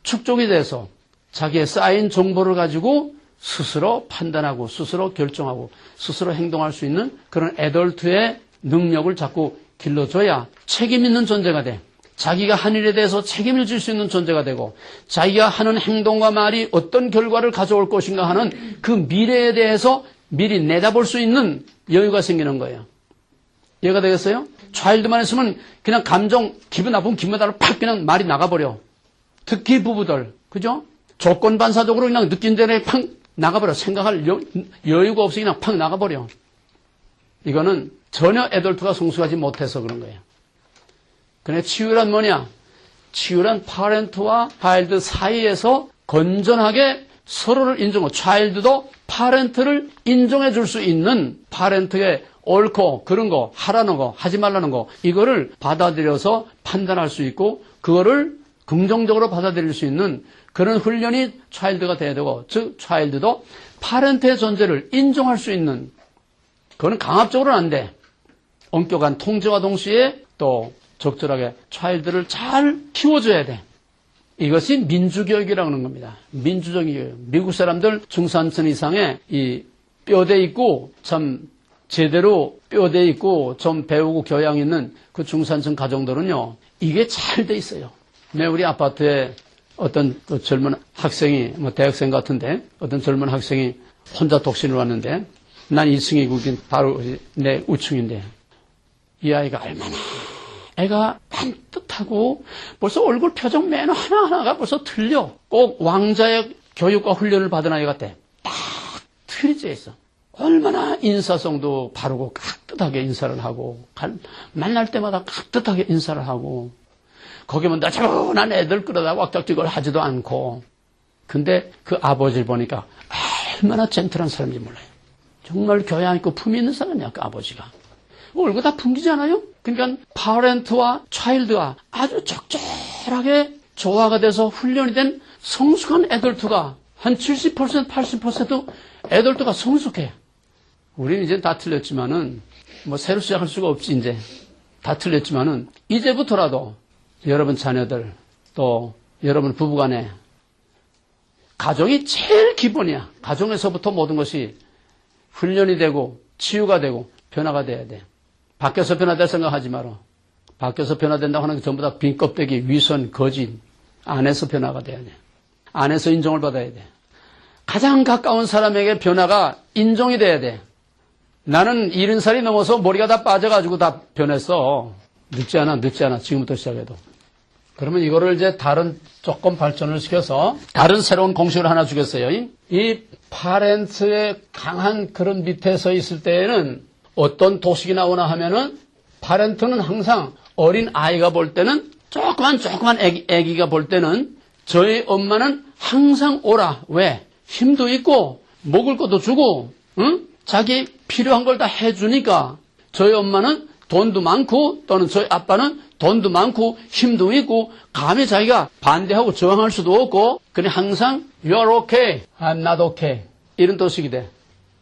축적이 돼서 자기의 쌓인 정보를 가지고 스스로 판단하고 스스로 결정하고 스스로 행동할 수 있는 그런 애덜트의 능력을 자꾸 길러줘야 책임 있는 존재가 돼. 자기가 한 일에 대해서 책임을 질 수 있는 존재가 되고, 자기가 하는 행동과 말이 어떤 결과를 가져올 것인가 하는 그 미래에 대해서 미리 내다볼 수 있는 여유가 생기는 거예요. 이해가 되겠어요? 차일드만 있으면 그냥 감정, 기분 나쁘면 기분 나쁘면 팍 그냥 말이 나가버려. 특히 부부들, 그죠? 조건 반사적으로 그냥 느낀 대로 팍 나가버려. 생각할 여유가 없이 그냥 팍 나가버려. 이거는 전혀 애덜트가 성숙하지 못해서 그런 거예요. 그런데 치유란 뭐냐? 치유란 파렌트와 차일드 사이에서 건전하게 서로를 인정하고, 차일드도 파렌트를 인정해 줄 수 있는, 파렌트의 옳고 그런 거, 하라는 거, 하지 말라는 거, 이거를 받아들여서 판단할 수 있고 그거를 긍정적으로 받아들일 수 있는 그런 훈련이 차일드가 돼야 되고, 즉 차일드도 파렌트의 존재를 인정할 수 있는, 그거는 강압적으로는 안 돼. 엄격한 통제와 동시에 또 적절하게 차일드를 잘 키워줘야 돼. 이것이 민주교육이라는 겁니다. 민주적인 교육. 미국 사람들 중산층 이상의 이 뼈대 있고 참 제대로 뼈대 있고 좀 배우고 교양 있는 그 중산층 가정들은요. 이게 잘 돼 있어요. 우리 아파트에 어떤 그 젊은 학생이 대학생 같은데 어떤 젊은 학생이 혼자 독신을 왔는데 난 2층이고 바로 내 우층인데 이 아이가 얼마나 애가 반듯하고 벌써 얼굴 표정 매너 하나하나가 벌써 틀려. 꼭 왕자의 교육과 훈련을 받은 아이 같아. 딱 틀리져 있어. 얼마나 인사성도 바르고 깍듯하게 인사를 하고 만날 때마다 깍듯하게 인사를 하고 거기 뭐 너저분한 애들 끌어다 왁작지걸 하지도 않고 근데 그 아버지를 보니까 얼마나 젠틀한 사람인지 몰라요. 정말 교양 있고 품이 있는 사람이야 그 아버지가. 얼굴 다 풍기잖아요. 그러니까 파렌트와 차일드가 아주 적절하게 조화가 돼서 훈련이 된 성숙한 애덜트가 한 70% 80% 애덜트가 성숙해. 우리는 이제 다 틀렸지만은 뭐 새로 시작할 수가 없지 이제 다 틀렸지만은 이제부터라도 여러분 자녀들 또 여러분 부부간에 가정이 제일 기본이야. 가정에서부터 모든 것이 훈련이 되고 치유가 되고 변화가 돼야 돼. 밖에서 변화될 생각하지 마라. 밖에서 변화된다고 하는 게 전부 다 빈 껍데기, 위선, 거짓. 안에서 변화가 돼야 돼. 안에서 인정을 받아야 돼. 가장 가까운 사람에게 변화가 인정이 돼야 돼. 나는 70살이 넘어서 머리가 다 빠져가지고 다 변했어. 늦지 않아. 지금부터 시작해도. 그러면 이거를 이제 다른 조금 발전을 시켜서 다른 새로운 공식을 하나 주겠어요. 이 파렌트의 강한 그런 밑에 서 있을 때에는 어떤 도식이 나오나 하면은 파렌트는 항상 어린 아이가 볼 때는 조그만 애기가 볼 때는 저희 엄마는 항상 오라. 왜? 힘도 있고 먹을 것도 주고 응? 자기 필요한 걸 다 해주니까 저희 엄마는 돈도 많고 또는 저희 아빠는 돈도 많고 힘도 있고 감히 자기가 반대하고 저항할 수도 없고 그냥 항상 You are okay, I'm not okay 이런 도식이 돼.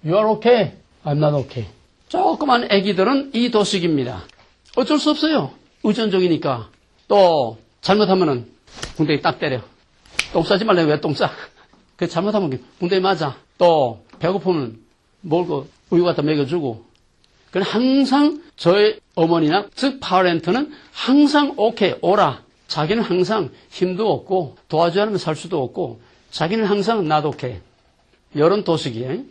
You are okay, I'm not okay. 조그만 애기들은 이 도식입니다. 어쩔 수 없어요. 의존적이니까. 또 잘못하면은 궁뎅이 딱 때려. 똥 싸지 말래 왜 똥 싸? 그 잘못하면 궁뎅이 맞아. 또 배고프면 먹을 거 우유 갖다 먹여주고. 그건 항상 저의 어머니나 즉 파렌트는 항상 오케이 오라. 자기는 항상 힘도 없고 도와줘야 하면 살 수도 없고 자기는 항상 not 오케이. 이런 도식이에요.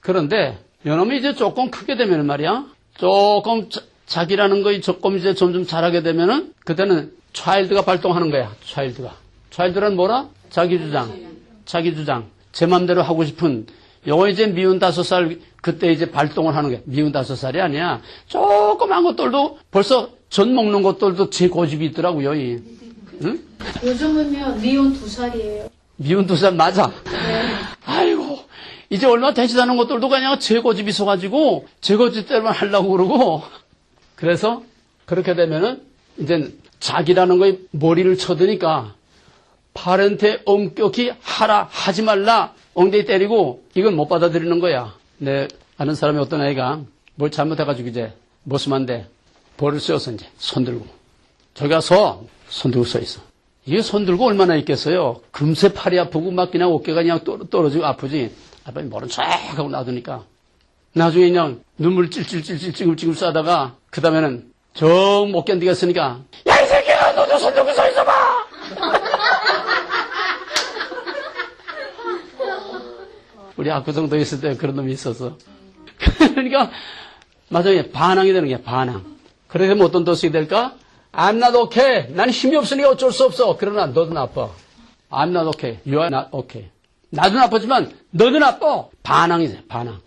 그런데 요놈이 이제 조금 크게 되면 말이야. 조금 자기라는 거 조금 이제 점점 잘하게 되면은 그때는 차일드가 발동하는 거야. 차일드란 뭐라? 자기 주장. 제 맘대로 하고 싶은 요거 이제 미운 5살 그때 이제 발동을 하는 거야. 미운 5살이 아니야. 조그만 것들도 벌써 전 먹는 것들도 제 고집이 있더라고요. 응? 요즘은요 미운 2살이에요. 미운 2살 맞아. 네. 아이고 이제 얼마 되지도 않은 것들도 그냥 제 고집이 있어가지고 제 고집대로만 하려고 그러고 그래서 그렇게 되면은 이제 자기라는 거에 머리를 쳐드니까 파렌트에 엄격히 하라 하지 말라 엉덩이 때리고 이건 못 받아들이는 거야. 내 아는 사람이 어떤 애가 뭘 잘못해가지고 이제 머슴한데 벌을 씌워서 이제 손 들고 저기 가서 손 들고 서 있어. 이게 손 들고 얼마나 있겠어요. 금세 팔이 아프고 막 그냥 어깨가 그냥 떨어지고 아프지. 아빠이 모른 척 하고 놔두니까 나중에 그냥 눈물 찔찔찔찔 싸다가 그 다음에는 정 못 견디겠으니까 야 이 새끼야 너도 손 들고 서 있어봐. 우리 압구정도 있을 때 그런 놈이 있었어. 그러니까 마지막에 반항이 되는 게 반항. 그렇게 되면 어떤 도식이 될까? I'm not okay. 난 힘이 없으니까 어쩔 수 없어. 그러나 너도 나빠. I'm not okay. You are not okay. 나도 나쁘지만 너도 나빠. 반항이지, 반항.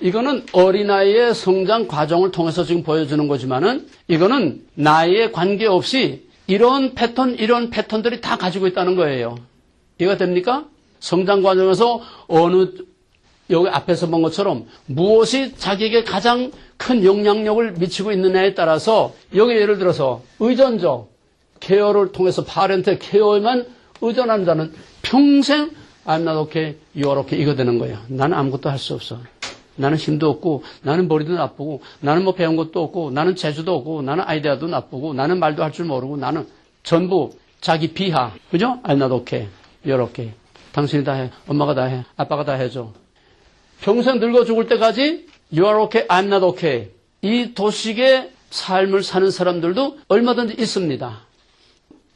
이거는 어린아이의 성장 과정을 통해서 지금 보여주는 거지만은 이거는 나이에 관계없이 이런 패턴들이 다 가지고 있다는 거예요. 이해가 됩니까? 성장 과정에서 여기 앞에서 본 것처럼 무엇이 자기에게 가장 큰 영향력을 미치고 있느냐에 따라서 여기 예를 들어서 의존적 케어를 통해서 파렌트 케어에만 의존하는 자는 평생 I'm not okay, you are okay 이거 되는 거예요. 나는 아무것도 할 수 없어. 나는 힘도 없고 나는 머리도 나쁘고 나는 뭐 배운 것도 없고 나는 재주도 없고 나는 아이디어도 나쁘고 나는 말도 할 줄 모르고 나는 전부 자기 비하. 그죠? I'm not okay. You're okay. 당신이 다 해. 엄마가 다 해. 아빠가 다 해줘. 평생 늙어 죽을 때까지 You are okay. I'm not okay. 이 도식의 삶을 사는 사람들도 얼마든지 있습니다.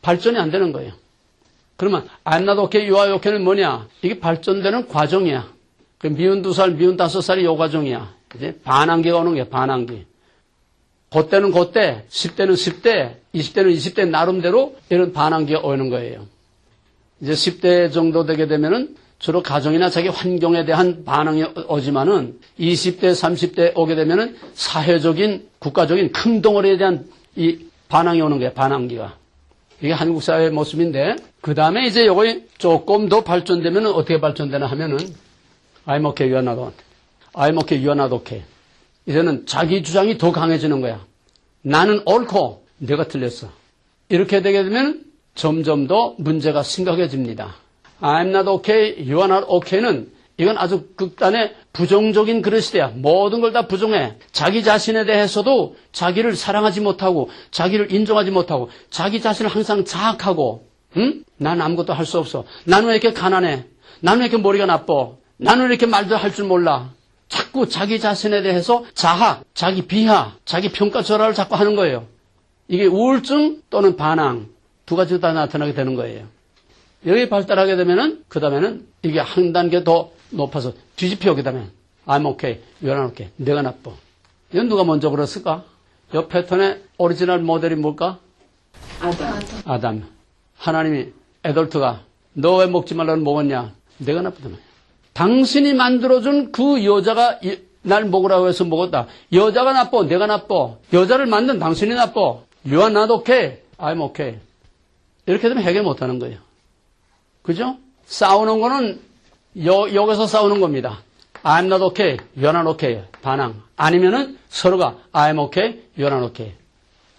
발전이 안 되는 거예요. 그러면 I'm not okay, you are okay는 뭐냐? 이게 발전되는 과정이야. 미운 2살, 미운 5살이 요 과정이야. 이제 반항기가 오는 거야, 반항기. 그때는 그때, 10대는 10대, 20대는 20대 나름대로 이런 반항기가 오는 거예요. 이제 10대 정도 되게 되면은 주로 가정이나 자기 환경에 대한 반응이 오지만은 20대, 30대 오게 되면은 사회적인, 국가적인 큰 덩어리에 대한 이 반항이 오는 거예요, 반항기가. 이게 한국 사회의 모습인데, 그 다음에 이제 요거 조금 더 발전되면은 어떻게 발전되나 하면은 I'm okay, you're not okay. I'm okay, you're not okay. 이제는 자기 주장이 더 강해지는 거야. 나는 옳고 내가 틀렸어. 이렇게 되게 되면 점점 더 문제가 심각해집니다. I'm not okay, you are not okay는 이건 아주 극단의 부정적인 그릇이야. 모든 걸 다 부정해. 자기 자신에 대해서도 자기를 사랑하지 못하고 자기를 인정하지 못하고 자기 자신을 항상 자학하고 난 아무것도 할 수 없어. 나는 왜 이렇게 가난해? 나는 왜 이렇게 머리가 나빠? 나는 왜 이렇게 말도 할 줄 몰라? 자꾸 자기 자신에 대해서 자학, 자기 비하, 자기 평가절하를 자꾸 하는 거예요. 이게 우울증 또는 반항 두 가지가 다 나타나게 되는 거예요. 여기 발달하게 되면은 그 다음에는 이게 한 단계 더 높아서 뒤집혀오게 되면 I'm okay, you're not okay. 내가 나빠. 이건 누가 먼저 그랬을까? 이 패턴의 오리지널 모델이 뭘까? 아담. 하나님이 애덜트가 너 왜 먹지 말라고 먹었냐? 내가 나쁘다. 당신이 만들어준 그 여자가 날 먹으라고 해서 먹었다. 여자가 나빠. 내가 나빠. 여자를 만든 당신이 나빠. You are not okay. I'm okay. 이렇게 되면 해결 못하는 거예요. 그죠? 싸우는 거는 여기서 싸우는 겁니다. I'm not okay. You're not okay. 반항. 아니면은 서로가 I'm okay. You're not okay.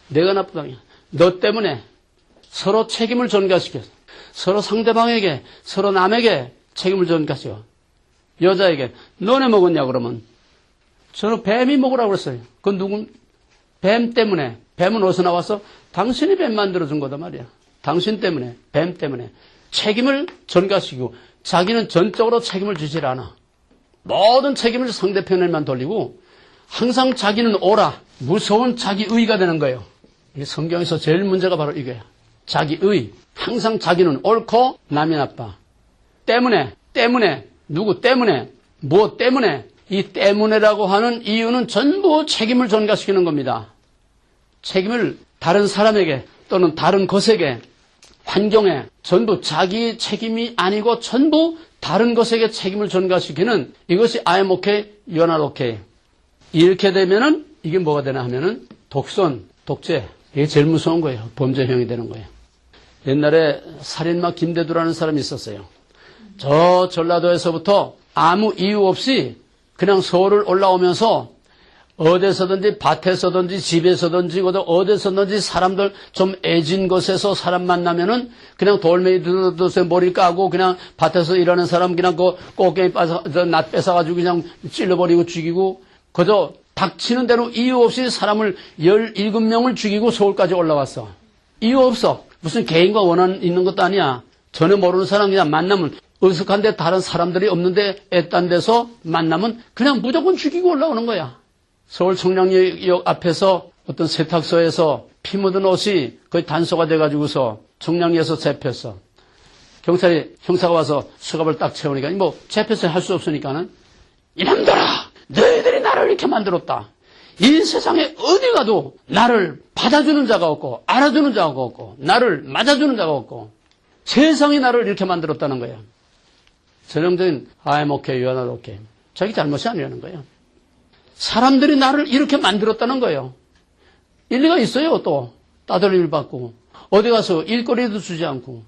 내가 나쁘다. 너 때문에 서로 책임을 전가시켜. 서로 상대방에게, 서로 남에게 책임을 전가시켜. 여자에게 너네 먹었냐 그러면 저는 뱀이 먹으라고 그랬어요. 그건 누군? 뱀 때문에. 뱀은 어디서 나왔어? 당신이 뱀 만들어준 거다 말이야. 당신 때문에, 뱀 때문에 책임을 전가시키고 자기는 전적으로 책임을 지질 않아. 모든 책임을 상대편에만 돌리고 항상 자기는 옳아. 무서운 자기의가 되는 거예요. 이게 성경에서 제일 문제가 바로 이거야. 자기의. 항상 자기는 옳고 남이 나빠. 때문에, 누구 때문에, 무엇 때문에, 이 때문에라고 하는 이유는 전부 책임을 전가시키는 겁니다. 책임을 다른 사람에게 또는 다른 것에게, 환경에 전부 자기 책임이 아니고 전부 다른 것에게 책임을 전가시키는 이것이 I'm okay, you're not okay. 이렇게 되면은 이게 뭐가 되나 하면은 독선, 독재. 이게 제일 무서운 거예요. 범죄형이 되는 거예요. 옛날에 살인마 김대두라는 사람이 있었어요. 저 전라도에서부터 아무 이유 없이 그냥 서울을 올라오면서 어디서든지 밭에서든지 집에서든지 어디서든지 사람들 좀 애진 곳에서 사람 만나면은 그냥 돌멩이 들어서 머리 까고 그냥 밭에서 일하는 사람 그냥 그 꽃게임 낫 뺏어가지고 그냥 찔러버리고 죽이고 그저 닥치는 대로 이유 없이 사람을 17명을 죽이고 서울까지 올라왔어. 이유 없어. 무슨 개인과 원한 있는 것도 아니야. 전혀 모르는 사람 그냥 만나면 어색한데 다른 사람들이 없는데 애딴 데서 만나면 그냥 무조건 죽이고 올라오는 거야. 서울 청량리역 앞에서 어떤 세탁소에서 피 묻은 옷이 거의 단소가 돼가지고서 청량리에서 잡혔어. 경찰이 형사가 와서 수갑을 딱 채우니까 뭐 잡혀서 할 수 없으니까는 이놈들아 너희들이 나를 이렇게 만들었다. 이 세상에 어디 가도 나를 받아주는 자가 없고 알아주는 자가 없고 나를 맞아주는 자가 없고 세상이 나를 이렇게 만들었다는 거야. 전형적인 I'm okay, you're not okay. 자기 잘못이 아니라는 거예요. 사람들이 나를 이렇게 만들었다는 거예요. 일리가 있어요. 또 따돌림을 받고 어디 가서 일거리도 주지 않고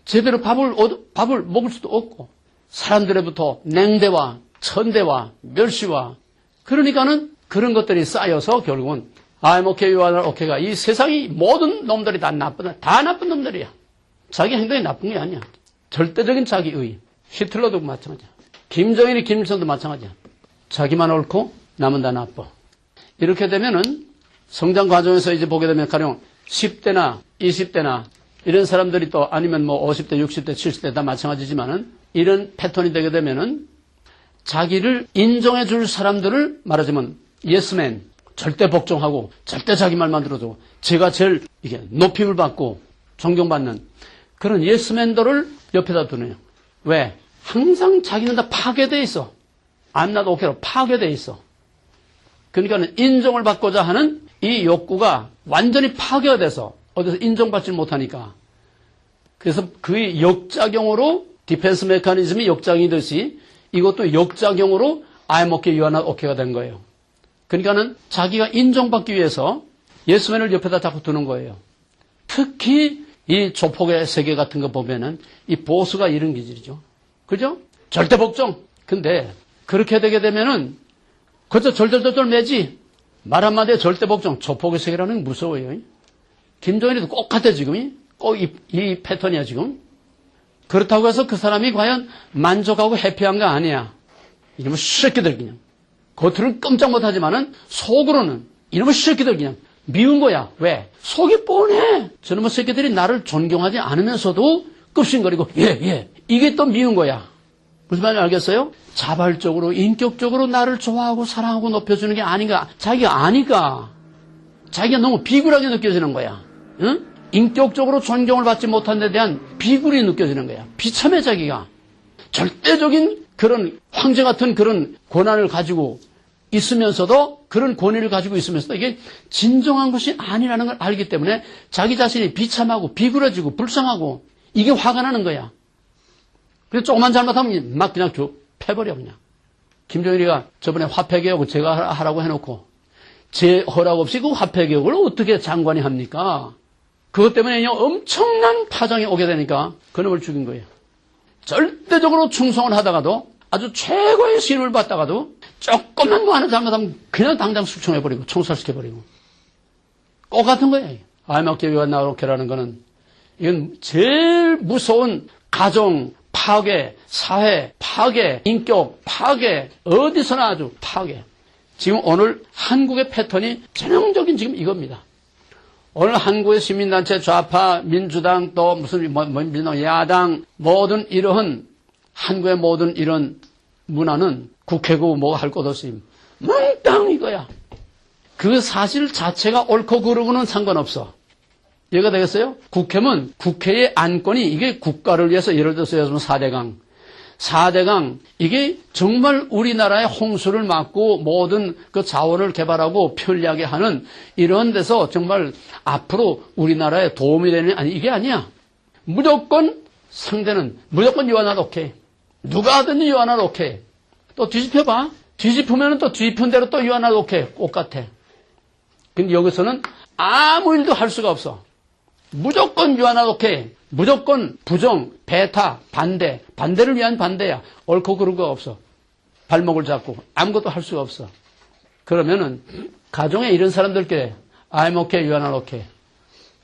제대로 밥을 먹을 수도 없고 사람들로부터 냉대와 천대와 멸시와 그러니까는 그런 것들이 쌓여서 결국은 I'm okay, you are not okay가 이 세상이 모든 놈들이 다 나쁜 놈들이야. 자기 행동이 나쁜 게 아니야. 절대적인 자기의. 히틀러도 마찬가지야. 김정일이 김일성도 마찬가지야. 자기만 옳고 남은 다 나빠. 이렇게 되면은 성장 과정에서 이제 보게 되면 가령 10대나 20대나 이런 사람들이 또 아니면 뭐 50대, 60대, 70대 다 마찬가지지만은 이런 패턴이 되게 되면은 자기를 인정해 줄 사람들을 말하자면 예스맨, 절대 복종하고 절대 자기 말만 들어줘. 제가 제일 이게 높임을 받고 존경받는 그런 예스맨들을 옆에다 두네요. 왜? 항상 자기는 다 파괴되어 있어. I'm not okay로 파괴되어 있어. 그러니까 인정을 받고자 하는 이 욕구가 완전히 파괴가 돼서 어디서 인정받지 못하니까. 그래서 그의 역작용으로 디펜스 메커니즘이 역작이듯이 이것도 역작용으로 I'm okay, you are not okay가 된 거예요. 그러니까는 자기가 인정받기 위해서 예스맨을 옆에다 자꾸 두는 거예요. 특히 이 조폭의 세계 같은 거 보면은 이 보스가 이런 기질이죠. 그죠? 절대 복종. 근데 그렇게 되게 되면은 그저 절절절절 매지. 말 한마디에 절대 복종. 조폭의 세계라는 게 무서워요. 김종인이도 꼭 같아 지금. 꼭 이 패턴이야 지금. 그렇다고 해서 그 사람이 과연 만족하고 해피한가 아니야. 이놈의 새끼들 그냥. 겉으로는 깜짝 못하지만은 속으로는 이놈의 새끼들 그냥 미운 거야. 왜? 속이 뻔해. 저놈의 새끼들이 나를 존경하지 않으면서도 급신거리고 예. 이게 또 미운 거야. 무슨 말인지 알겠어요? 자발적으로 인격적으로 나를 좋아하고 사랑하고 높여주는 게 아닌가. 자기가 아니까. 자기가 너무 비굴하게 느껴지는 거야. 응? 인격적으로 존경을 받지 못한 데 대한 비굴이 느껴지는 거야. 비참해 자기가. 절대적인 그런 황제 같은 그런 권한을 가지고 있으면서도 그런 권위를 가지고 있으면서도 이게 진정한 것이 아니라는 걸 알기 때문에 자기 자신이 비참하고 비굴해지고 불쌍하고 이게 화가 나는 거야. 그래서 조금만 잘못하면 막 그냥 패버려 그냥. 김정일이가 저번에 화폐개혁을 제가 하라고 해놓고 제 허락 없이 그 화폐개혁을 어떻게 장관이 합니까? 그것 때문에 엄청난 파장이 오게 되니까 그놈을 죽인 거예요. 절대적으로 충성을 하다가도 아주 최고의 신을 받다가도 조금만 거 하나 잘못하면 그냥 당장 숙청해버리고 총살시켜버리고 꼭 같은 거예요. 알막개비와 나로케라는 거는 이건 제일 무서운 가정 파괴, 사회 파괴, 인격 파괴, 어디서나 아주 파괴. 지금 오늘 한국의 패턴이 전형적인 지금 이겁니다. 오늘 한국의 시민단체 좌파, 민주당 또 무슨 야당 모든 이러한 한국의 모든 이런 문화는 국회고 뭐 할 것 없이 몽땅 이거야. 그 사실 자체가 옳고 그르고는 상관없어. 이해가 되겠어요? 국회면 국회의 안건이 이게 국가를 위해서 예를 들어서 4대강 이게 정말 우리나라의 홍수를 막고 모든 그 자원을 개발하고 편리하게 하는 이런 데서 정말 앞으로 우리나라에 도움이 되는 아니 이게 아니야. 무조건 상대는 무조건 you are not okay. 누가 하든 you are not okay. 또 뒤집혀봐. 뒤집으면 또 뒤집은 대로 또 you are not okay. 똑같아. 근데 여기서는 아무 일도 할 수가 없어. 무조건 you are not okay. 무조건 부정, 배타, 반대. 반대를 위한 반대야. 옳고 그른 거 없어. 발목을 잡고 아무것도 할 수가 없어. 그러면은 가정에 이런 사람들께 I'm okay, you are not okay.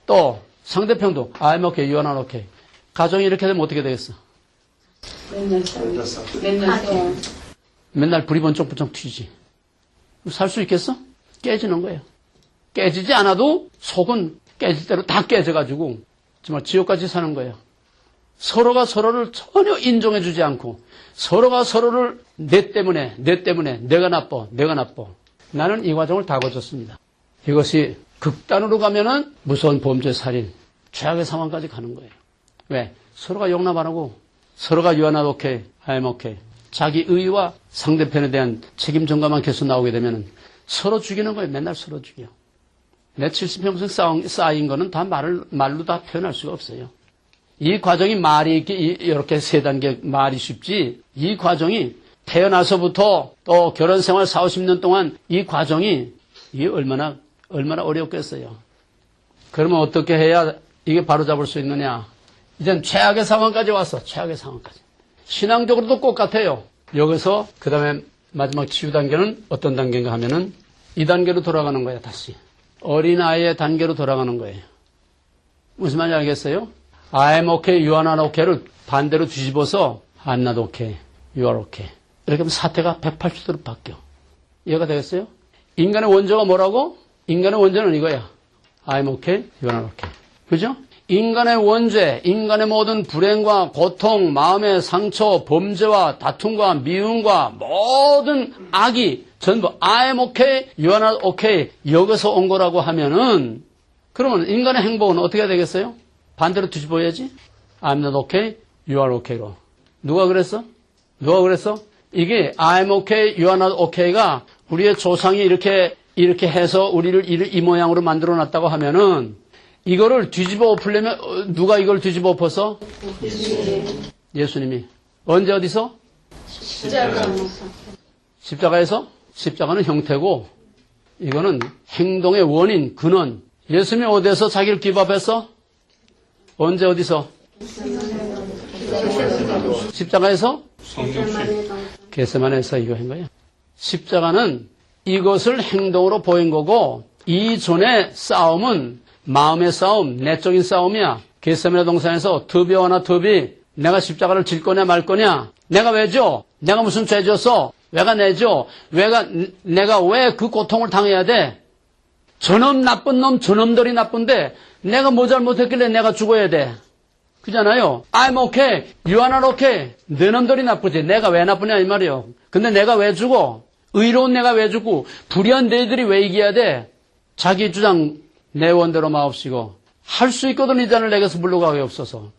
또 상대편도 I'm okay, you are not okay. 가정이 이렇게 되면 어떻게 되겠어? 맨날 맨날 불이 번쩍번쩍 튀지. 살 수 있겠어? 깨지는 거예요. 깨지지 않아도 속은 깨질 대로 다 깨져가지고 정말 지옥같이 사는 거예요. 서로가 서로를 전혀 인정해주지 않고 서로가 서로를 내 때문에 내가 나빠. 나는 이 과정을 다 거쳤습니다. 이것이 극단으로 가면은 무서운 범죄, 살인, 최악의 상황까지 가는 거예요. 왜? 서로가 용납 안 하고 서로가 you are not okay, I am okay. 자기 의와 상대편에 대한 책임 전가만 계속 나오게 되면은 서로 죽이는 거예요. 맨날 서로 죽여. 내 70평생 쌓인 거는 다 말로 다 표현할 수가 없어요. 이 과정이 말이 이렇게 3단계 말이 쉽지, 이 과정이 태어나서부터 또 결혼 생활 40-50년 동안 이 과정이 이게 얼마나 어렵겠어요. 그러면 어떻게 해야 이게 바로잡을 수 있느냐? 이젠 최악의 상황까지 왔어. 최악의 상황까지. 신앙적으로도 똑같아요. 여기서 그 다음에 마지막 치유 단계는 어떤 단계인가 하면은 이 단계로 돌아가는 거예요. 다시. 어린아이의 단계로 돌아가는 거예요. 무슨 말인지 알겠어요? I'm okay, you are not okay를 반대로 뒤집어서 I'm not okay, you are okay. 이렇게 하면 사태가 180도로 바뀌어. 이해가 되겠어요? 인간의 원조가 뭐라고? 인간의 원조는 이거야. I'm okay, you are not okay. 그죠? 인간의 원죄, 인간의 모든 불행과 고통, 마음의 상처, 범죄와 다툼과 미움과 모든 악이 전부 I'm okay, you are not okay 여기서 온 거라고 하면은 그러면 인간의 행복은 어떻게 되겠어요? 반대로 뒤집어야지. I'm not okay, you are okay로. 누가 그랬어? 이게 I'm okay, you are not okay가 우리의 조상이 이렇게 해서 우리를 이 모양으로 만들어 놨다고 하면은 이거를 뒤집어 엎으려면 누가 이걸 뒤집어 엎어서? 예수님이. 언제 어디서? 십자가에서? 십자가는 형태고 이거는 행동의 원인, 근원. 예수님이 어디에서 자기를 기밥했어? 언제 어디서? 십자가에서? 겟세마네에서 이거 한 거예요. 십자가는 이것을 행동으로 보인 거고 이전의 싸움은 마음의 싸움, 내적인 싸움이야. 겟세마네 동산에서 더비와나 더비 내가 십자가를 질 거냐 말 거냐. 내가 왜 줘? 내가 무슨 죄 졌어? 왜가 내줘? 내가 왜 그 고통을 당해야 돼? 저놈 나쁜 놈, 저놈들이 나쁜데 내가 뭐 잘못했길래 내가 죽어야 돼? 그잖아요. I'm okay, you are not okay. 내 놈들이 나쁘지. 내가 왜 나쁘냐 이 말이요. 근데 내가 왜 죽어? 의로운 내가 왜 죽고 불의한 너희들이 왜 이겨야 돼? 자기 주장 내 원대로 마옵시고 할 수 있거든 이 잔을 내게서 물러가게 없어서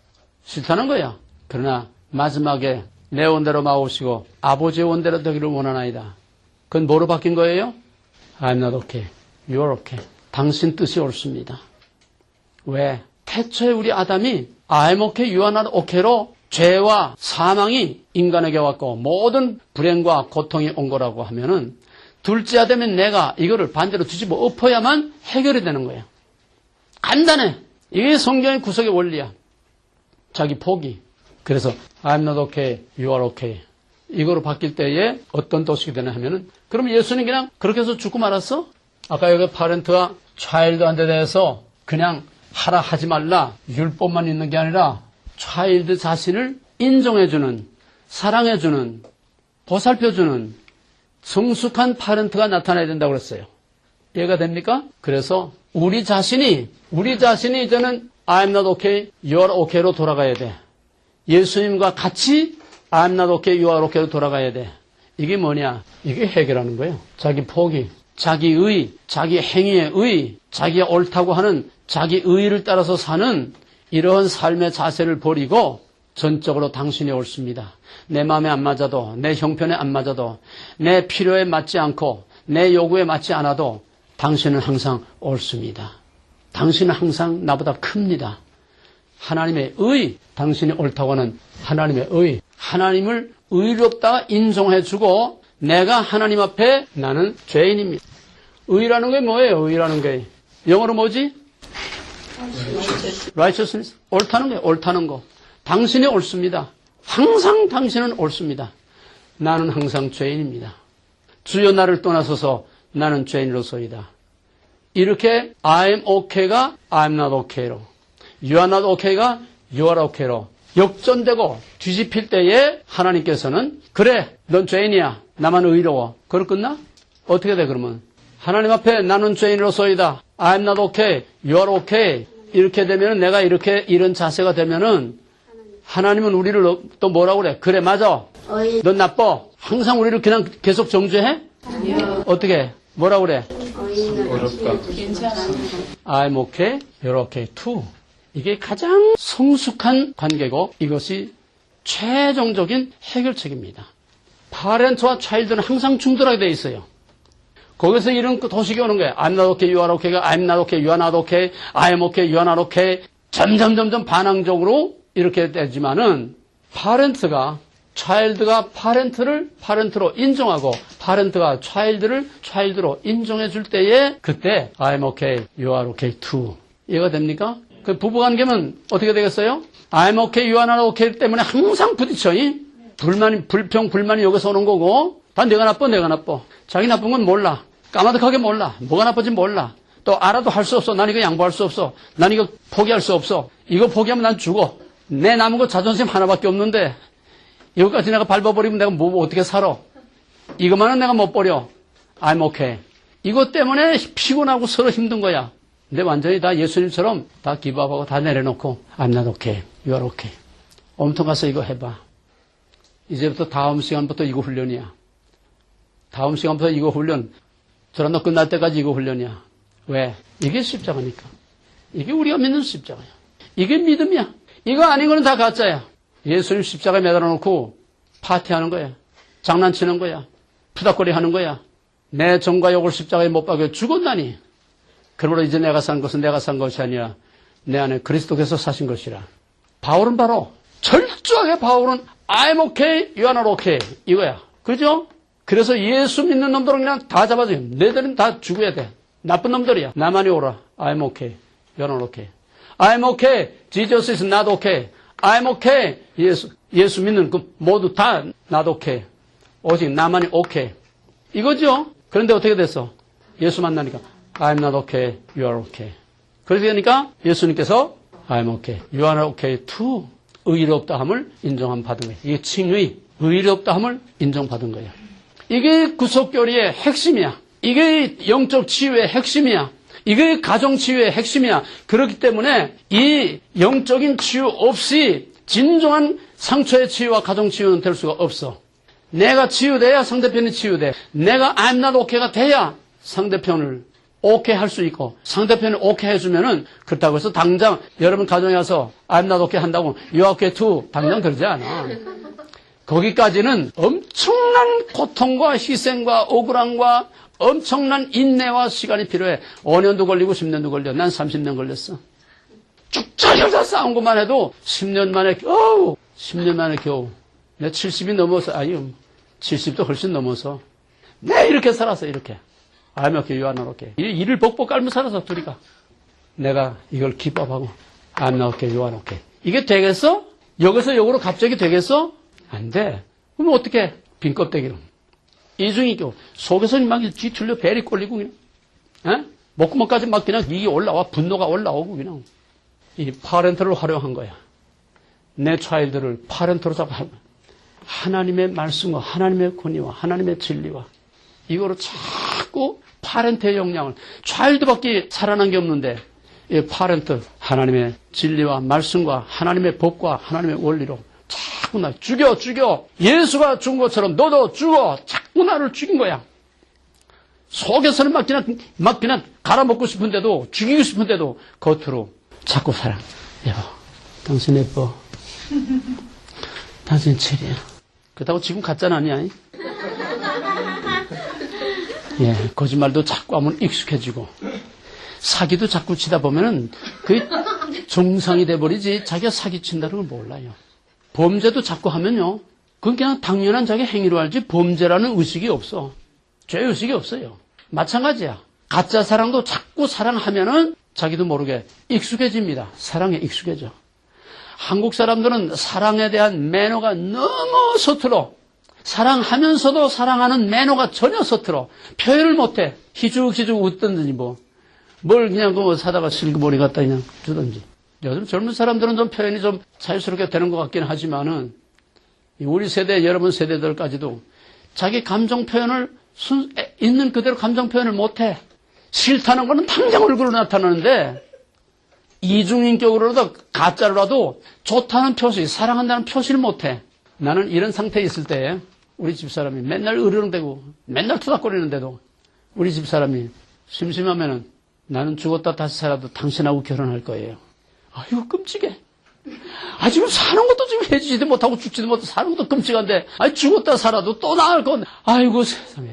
싫다는 거야. 그러나 마지막에 내 원대로 마옵시고 아버지의 원대로 되기를 원하나이다. 그건 뭐로 바뀐 거예요? I'm not okay, you are okay. 당신 뜻이 옳습니다. 왜? 태초에 우리 아담이 I'm okay, you are not okay로 죄와 사망이 인간에게 왔고 모든 불행과 고통이 온 거라고 하면은 둘째 아담인 내가 이거를 반대로 뒤집어 엎어야만 해결이 되는 거예요. 간단해. 이게 성경의 구석의 원리야. 자기 포기. 그래서 I'm not okay, you are okay. 이거로 바뀔 때에 어떤 도식이 되냐 하면은 그럼 예수님 그냥 그렇게 해서 죽고 말았어? 아까 여기 파렌트와 차일드한테 대해서 그냥 하라 하지 말라 율법만 있는 게 아니라 차일드 자신을 인정해주는, 사랑해주는, 보살펴주는 성숙한 파렌트가 나타나야 된다고 그랬어요. 이해가 됩니까? 그래서 우리 자신이 이제는 I'm not okay, you are okay로 돌아가야 돼. 예수님과 같이 I'm not okay, you are okay로 돌아가야 돼. 이게 뭐냐? 이게 해결하는 거예요. 자기 포기, 자기 의, 자기 행위의 의, 자기가 옳다고 하는 자기 의의를 따라서 사는 이러한 삶의 자세를 버리고 전적으로 당신이 옳습니다. 내 마음에 안 맞아도, 내 형편에 안 맞아도, 내 필요에 맞지 않고, 내 요구에 맞지 않아도 당신은 항상 옳습니다. 당신은 항상 나보다 큽니다. 하나님의 의, 당신이 옳다고 하는 하나님의 의, 하나님을 의롭다 인정해주고 내가 하나님 앞에 나는 죄인입니다. 의라는 게 뭐예요? 의라는 게 영어로 뭐지? righteousness. 옳다는 게 옳다는 거. 당신이 옳습니다. 항상 당신은 옳습니다. 나는 항상 죄인입니다. 주여 나를 떠나서서 나는 죄인으로서이다. 이렇게 I'm okay가 I'm not okay로, you are not okay가 you are okay로 역전되고 뒤집힐 때에 하나님께서는 그래 넌 죄인이야 나만 의로워. 그걸 끝나? 어떻게 돼 그러면? 하나님 앞에 나는 죄인으로서이다. I'm not okay, you are okay. 이렇게 되면 내가 이런 자세가 되면은 하나님은 우리를 또 뭐라고 그래? 그래 맞아. 넌 나빠. 항상 우리를 그냥 계속 정죄해? 아니요. 어떻게? 뭐라고 그래? 어렵다. 괜찮아. I'm okay, you're okay too. 이게 가장 성숙한 관계고 이것이 최종적인 해결책입니다. 파렌트와 차일드는 항상 충돌하게 돼 있어요. 거기서 이런 도식이 오는 거예요. I'm not okay, you are okay가 I'm not okay, you are not okay, I am okay, you are not okay. 점점 반항적으로 이렇게 되지만은 파렌트가 차일드가 파렌트를 파렌트로 인정하고 파렌트가 차일드로 인정해 줄 때에 그때 I'm okay, you are okay too. 이해가 됩니까? 그 부부관계는 어떻게 되겠어요? I'm okay, you are not okay 때문에 항상 부딪혀. 불평불만이 여기서 오는 거고 다 내가 나빠. 자기 나쁜 건 몰라. 까마득하게 몰라. 뭐가 나쁜지 몰라. 또 알아도 할 수 없어. 난 이거 양보할 수 없어. 난 이거 포기할 수 없어. 이거 포기하면 난 죽어. 내 남은 거 자존심 하나밖에 없는데 이거까지 내가 밟아버리면 내가 어떻게 살아. 이것만은 내가 못 버려. I'm okay. 이것 때문에 피곤하고 서로 힘든 거야. 근데 완전히 다 예수님처럼 다 기부하고 다 내려놓고 I'm not okay, you are okay. 엄통 가서 이거 해봐. 이제부터 다음 시간부터 이거 훈련이야. 다음 시간부터 이거 훈련. 저런 너 끝날 때까지 이거 훈련이야. 왜? 이게 십자가니까. 이게 우리가 믿는 십자가야. 이게 믿음이야. 이거 아닌 거는 다 가짜야. 예수님 십자가에 매달아놓고 파티하는 거야. 장난치는 거야. 푸닥거리 하는 거야. 내 정과 욕을 십자가에 못 박여 죽었나니. 그러므로 이제 내가 산 것은 내가 산 것이 아니라 내 안에 그리스도께서 사신 것이라. 바울은 바로 철저하게 바울은 I'm okay, you are not okay 이거야. 그죠? 그래서 예수 믿는 놈들은 그냥 다 잡아줘요. 너희들은 다 죽어야 돼. 나쁜 놈들이야. 나만이 오라. I'm okay, you are not okay. I'm okay, Jesus is not okay. I'm okay, 예수 믿는 그 모두 다 not okay. 오직 나만이 okay. 이거죠? 그런데 어떻게 됐어? 예수 만나니까 I'm not okay, you are okay. 그렇게 되니까 예수님께서 I'm okay, you are okay too. 의롭다함을 인정받은 거예요. 이게 칭의, 의롭다함을 인정받은 거예요. 이게 구속교리의 핵심이야. 이게 영적 치유의 핵심이야. 이게 가정 치유의 핵심이야. 그렇기 때문에 이 영적인 치유 없이 진정한 상처의 치유와 가정 치유는 될 수가 없어. 내가 치유돼야 상대편이 치유돼. 내가 I'm not okay가 돼야 상대편을 오케이 할 수 있고 상대편이 오케이 해주면은 그렇다고 해서 당장 여러분 가정에 와서 I'm not okay 한다고 You are okay too 당장 그러지 않아. 거기까지는 엄청난 고통과 희생과 억울함과 엄청난 인내와 시간이 필요해. 5년도 걸리고 10년도 걸려. 난 30년 걸렸어. 쭉 짜려다 싸운 것만 해도 10년 만에 겨우 10년 만에 겨우 내 70이 넘어서 아유 70도 훨씬 넘어서 내 이렇게 살았어. 이렇게 I'm okay, you are not okay. 이를 벅벅 깔면 살아서 둘이가. 내가 이걸 기법하고 I'm not okay, you are not okay. 이게 되겠어? 여기서 여기로 갑자기 되겠어? 안 돼. 그럼 어떻게? 빈 껍데기로. 이중인격. 속에서는 막 뒤틀려 벨이 꼴리고 그냥. 에? 목구멍까지 막 그냥 이게 올라와. 분노가 올라오고 그냥. 이 파렌트를 활용한 거야. 내 차일들을 파렌트로 잡아. 하나님의 말씀과 하나님의 권위와 하나님의 진리와 이거로 자꾸 파렌트의 역량을 차일드밖에 살아난 게 없는데 이 파렌트 하나님의 진리와 말씀과 하나님의 법과 하나님의 원리로 자꾸 나 죽여 예수가 죽은 것처럼 너도 죽어. 자꾸 나를 죽인 거야. 속에서는 막 그냥 갈아먹고 싶은데도 죽이고 싶은데도 겉으로 자꾸 사랑. 여보 당신 예뻐. 당신 체리야. 그렇다고 지금 가짜는 아니야. 예, 거짓말도 자꾸 하면 익숙해지고 사기도 자꾸 치다 보면은 그게 정상이 돼버리지 자기가 사기친다는 걸 몰라요. 범죄도 자꾸 하면요. 그건 그냥 당연한 자기 행위로 알지 범죄라는 의식이 없어. 죄의식이 없어요. 마찬가지야. 가짜 사랑도 자꾸 사랑하면은 자기도 모르게 익숙해집니다. 사랑에 익숙해져. 한국 사람들은 사랑에 대한 매너가 너무 서툴어. 사랑하면서도 사랑하는 매너가 전혀 서툴어. 표현을 못해. 희죽희죽 웃던지 뭘 그냥 그거 사다가 실그머리 갖다 그냥 주던지. 요즘 젊은 사람들은 좀 표현이 좀 자유스럽게 되는 것 같긴 하지만은 우리 세대, 여러분 세대들까지도 자기 감정 표현을 있는 그대로 감정 표현을 못해. 싫다는 거는 당장 얼굴로 나타나는데 이중인격으로라도 가짜로라도 좋다는 표시, 사랑한다는 표시를 못해. 나는 이런 상태에 있을 때 우리 집사람이 맨날 으르렁대고 맨날 투닥거리는데도 우리 집사람이 심심하면은 나는 죽었다 다시 살아도 당신하고 결혼할 거예요. 아이고 끔찍해. 지금 사는 것도 지금 해주지도 못하고 죽지도 못하고 사는 것도 끔찍한데 죽었다 살아도 또 나을 건 아이고 세상에.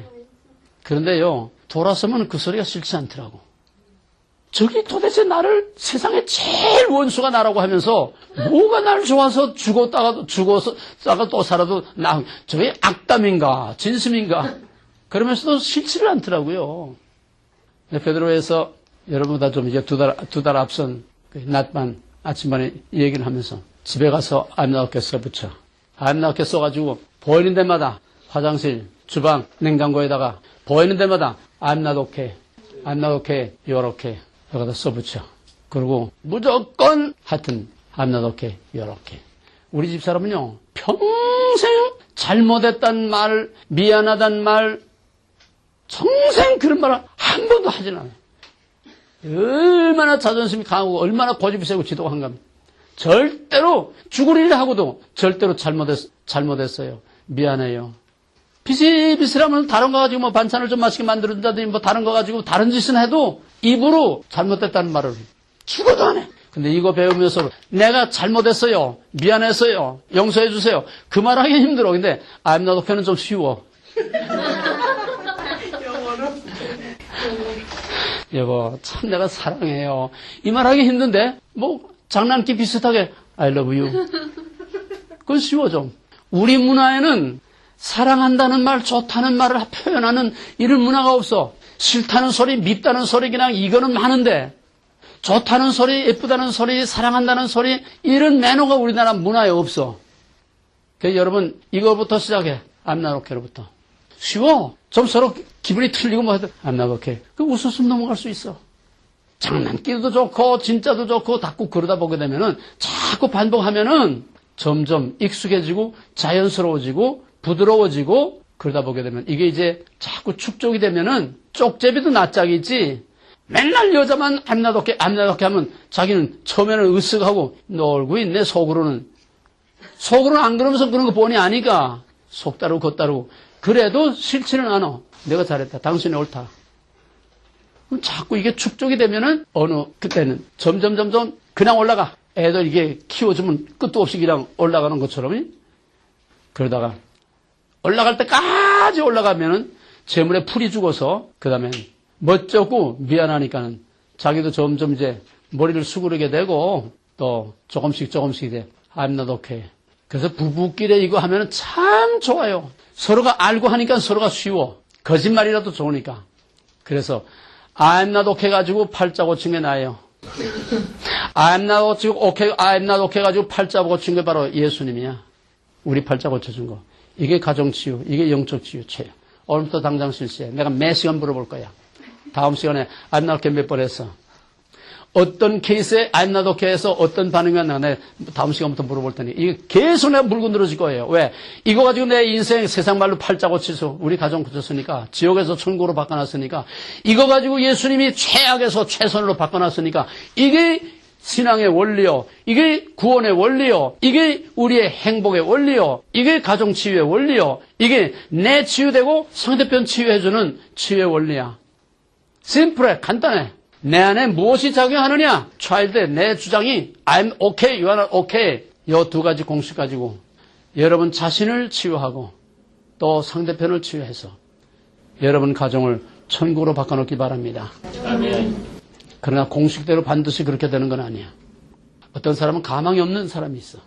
그런데요 돌아서면 그 소리가 싫지 않더라고. 저기 도대체 나를 세상에 제일 원수가 나라고 하면서 뭐가 날 좋아서 죽었다가 또 살아도 저게 악담인가 진심인가 그러면서도 싫지를 않더라고요. 베드로에서 여러분보다 좀 이제 두 달 앞선 낮반 아침반에 얘기를 하면서 집에 가서 암나오케 써붙여. 암나오케 써가지고 보이는 데마다 화장실, 주방, 냉장고에다가 보이는 데마다 암나오케, 요렇게 여기다 써붙여. 그리고 무조건 하여튼 암나오케, 요렇게. 우리 집사람은요 평생 잘못했단 말, 미안하단 말, 평생 그런 말 한 번도 하진 않아요. 얼마나 자존심이 강하고 얼마나 고집이 세고 지도가 한가합니까? 절대로 죽을 일을 하고도 절대로 잘못했어요. 미안해요. 비실비실하면 다른 거 가지고 뭐 반찬을 좀 맛있게 만들어준다든지 뭐 다른 거 가지고 다른 짓은 해도 입으로 잘못됐다는 말을 죽어도 안 해. 근데 이거 배우면서 내가 잘못했어요. 미안했어요. 용서해 주세요. 그 말하기 힘들어. 근데 I'm not okay는 좀 쉬워. 여보, 참 내가 사랑해요. 이 말하기 힘든데 뭐 장난기 비슷하게 I love you. 그건 쉬워 좀. 우리 문화에는 사랑한다는 말, 좋다는 말을 표현하는 이런 문화가 없어. 싫다는 소리, 밉다는 소리 그냥 이거는 많은데 좋다는 소리, 예쁘다는 소리, 사랑한다는 소리 이런 매너가 우리나라 문화에 없어. 그래서 여러분 이거부터 시작해. I'm not okay로부터. 쉬워. 좀 서로 기분이 틀리고 뭐 해도 I'm not okay. 그 웃었으면 넘어갈 수 있어. 장난기도 좋고 진짜도 좋고 자꾸 그러다 보게 되면은 자꾸 반복하면은 점점 익숙해지고 자연스러워지고 부드러워지고 그러다 보게 되면 이게 이제 자꾸 축적이 되면은 쪽제비도 낯짝이지 맨날 여자만 I'm not okay, I'm not okay 하면 자기는 처음에는 으쓱하고 놀고 있네 속으로는 안 그러면서 그런 거 보니 아니까 속 따르고 겉 따르고 그래도 싫지는 않아. 내가 잘했다. 당신이 옳다. 그럼 자꾸 이게 축적이 되면은 어느 그때는 점점 그냥 올라가. 애들 이게 키워주면 끝도 없이 그냥 올라가는 것처럼 그러다가 올라갈 때까지 올라가면은 재물에 풀이 죽어서 그 다음에 멋쩍고 미안하니까는 자기도 점점 이제 머리를 수그르게 되고 또 조금씩 이제 I'm not okay. 그래서 부부끼리 이거 하면은 참 좋아요. 서로가 알고 하니까 서로가 쉬워. 거짓말이라도 좋으니까. 그래서 I'm not okay 가지고 팔자 고친 게 나예요. I'm not okay 가지고 팔자 고친 게 바로 예수님이야. 우리 팔자 고쳐준 거. 이게 가정치유, 이게 영적 치유 최. 오늘부터 당장 실시해. 내가 매 시간 물어볼 거야. 다음 시간에 I'm not okay 몇 번 했어. 어떤 케이스에 I'm not okay에서 어떤 반응이 나네 다음 시간부터 물어볼 테니 이게 계속 내가 물고 늘어질 거예요. 왜? 이거 가지고 내 인생 세상 말로 팔자 고치소 우리 가정 고쳤으니까 지옥에서 천국으로 바꿔놨으니까 이거 가지고 예수님이 최악에서 최선으로 바꿔놨으니까 이게 신앙의 원리요. 이게 구원의 원리요. 이게 우리의 행복의 원리요. 이게 가정 치유의 원리요. 이게 내 치유되고 상대편 치유해주는 치유의 원리야. 심플해. 간단해. 내 안에 무엇이 작용하느냐? 차일드의 내 주장이 I'm okay, you are not okay. 이 두 가지 공식 가지고 여러분 자신을 치유하고 또 상대편을 치유해서 여러분 가정을 천국으로 바꿔놓기 바랍니다. 아멘. 그러나 공식대로 반드시 그렇게 되는 건 아니야. 어떤 사람은 가망이 없는 사람이 있어.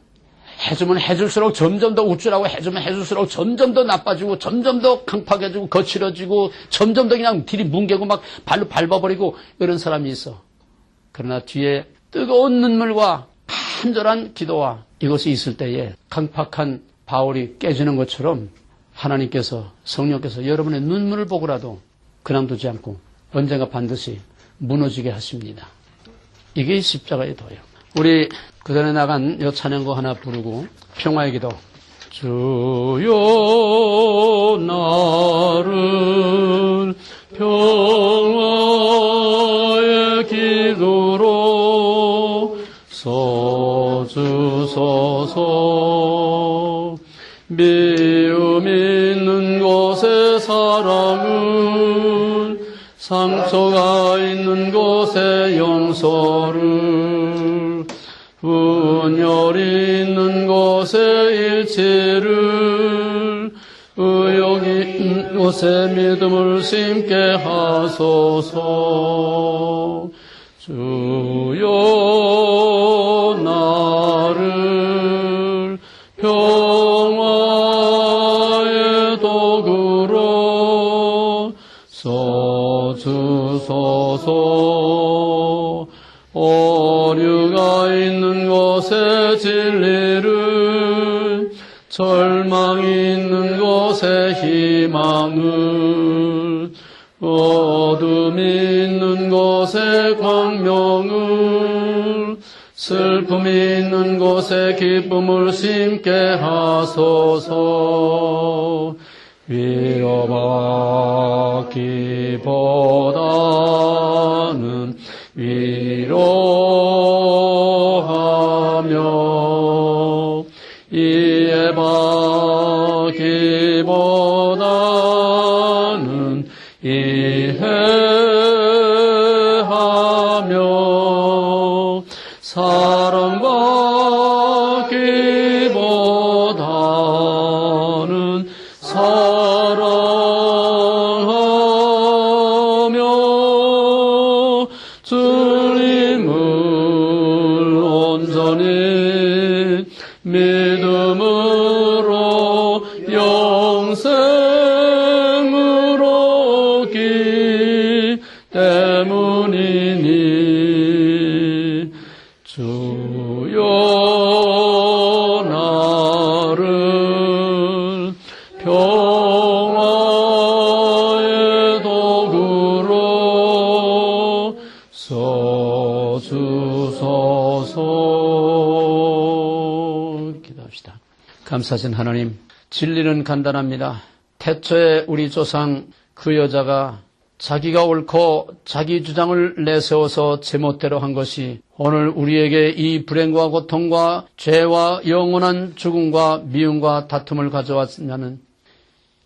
해주면 해줄수록 점점 더 우쭐하고 해주면 해줄수록 점점 더 나빠지고 점점 더 강팍해지고 거칠어지고 점점 더 그냥 딜이 뭉개고 막 발로 밟아버리고 이런 사람이 있어. 그러나 뒤에 뜨거운 눈물과 간절한 기도와 이것이 있을 때에 강팍한 바울이 깨지는 것처럼 하나님께서 성령께서 여러분의 눈물을 보고라도 그만두지 않고 언젠가 반드시 무너지게 하십니다. 이게 십자가의 도예요. 우리 그전에 나간 요 찬양곡 하나 부르고 평화의 기도. 주여 나를 평화의 기도로 써주소서. 미움 있는 곳에 사랑을 상처가 있는 곳에 용서를 분열 있는 곳에 일치를 의욕 있는 곳에 믿음을 심게 하소서. 주여 나를 평화의 도구로 써주소서. 오류가 있는 곳에 진리를 절망이 있는 곳에 희망을 어둠이 있는 곳에 광명을 슬픔이 있는 곳에 기쁨을 심게 하소서. 위로받기보다는 위로하며 이에 받기보다는 이해하며 사랑받기보다는 사랑하며 주님을 온전히 믿음으로 영생을 얻기 때문이니 주여 나를 평화의 도구로 써주소서. 기도합시다. 감사하신 하나님, 진리는 간단합니다. 태초에 우리 조상 그 여자가 자기가 옳고 자기 주장을 내세워서 제멋대로 한 것이 오늘 우리에게 이 불행과 고통과 죄와 영원한 죽음과 미움과 다툼을 가져왔냐는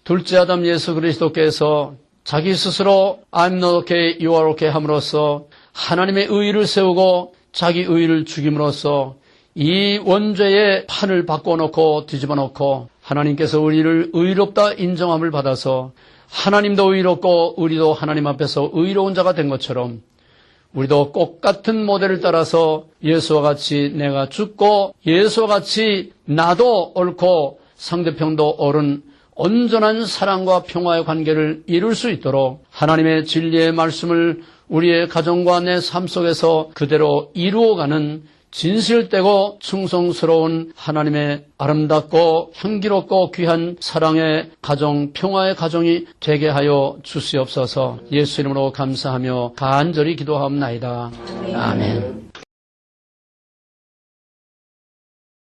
둘째 아담 예수 그리스도께서 자기 스스로 I'm not okay, you are okay 함으로써 하나님의 의의를 세우고 자기 의의를 죽임으로써 이 원죄의 판을 바꿔놓고 뒤집어놓고 하나님께서 우리를 의롭다 인정함을 받아서 하나님도 의롭고 우리도 하나님 앞에서 의로운 자가 된 것처럼 우리도 똑같은 모델을 따라서 예수와 같이 내가 죽고 예수와 같이 나도 옳고 상대편도 옳은 온전한 사랑과 평화의 관계를 이룰 수 있도록 하나님의 진리의 말씀을 우리의 가정과 내 삶 속에서 그대로 이루어가는 진실되고 충성스러운 하나님의 아름답고 향기롭고 귀한 사랑의 가정, 평화의 가정이 되게 하여 주시옵소서. 예수 이름으로 감사하며 간절히 기도하옵나이다. 아멘.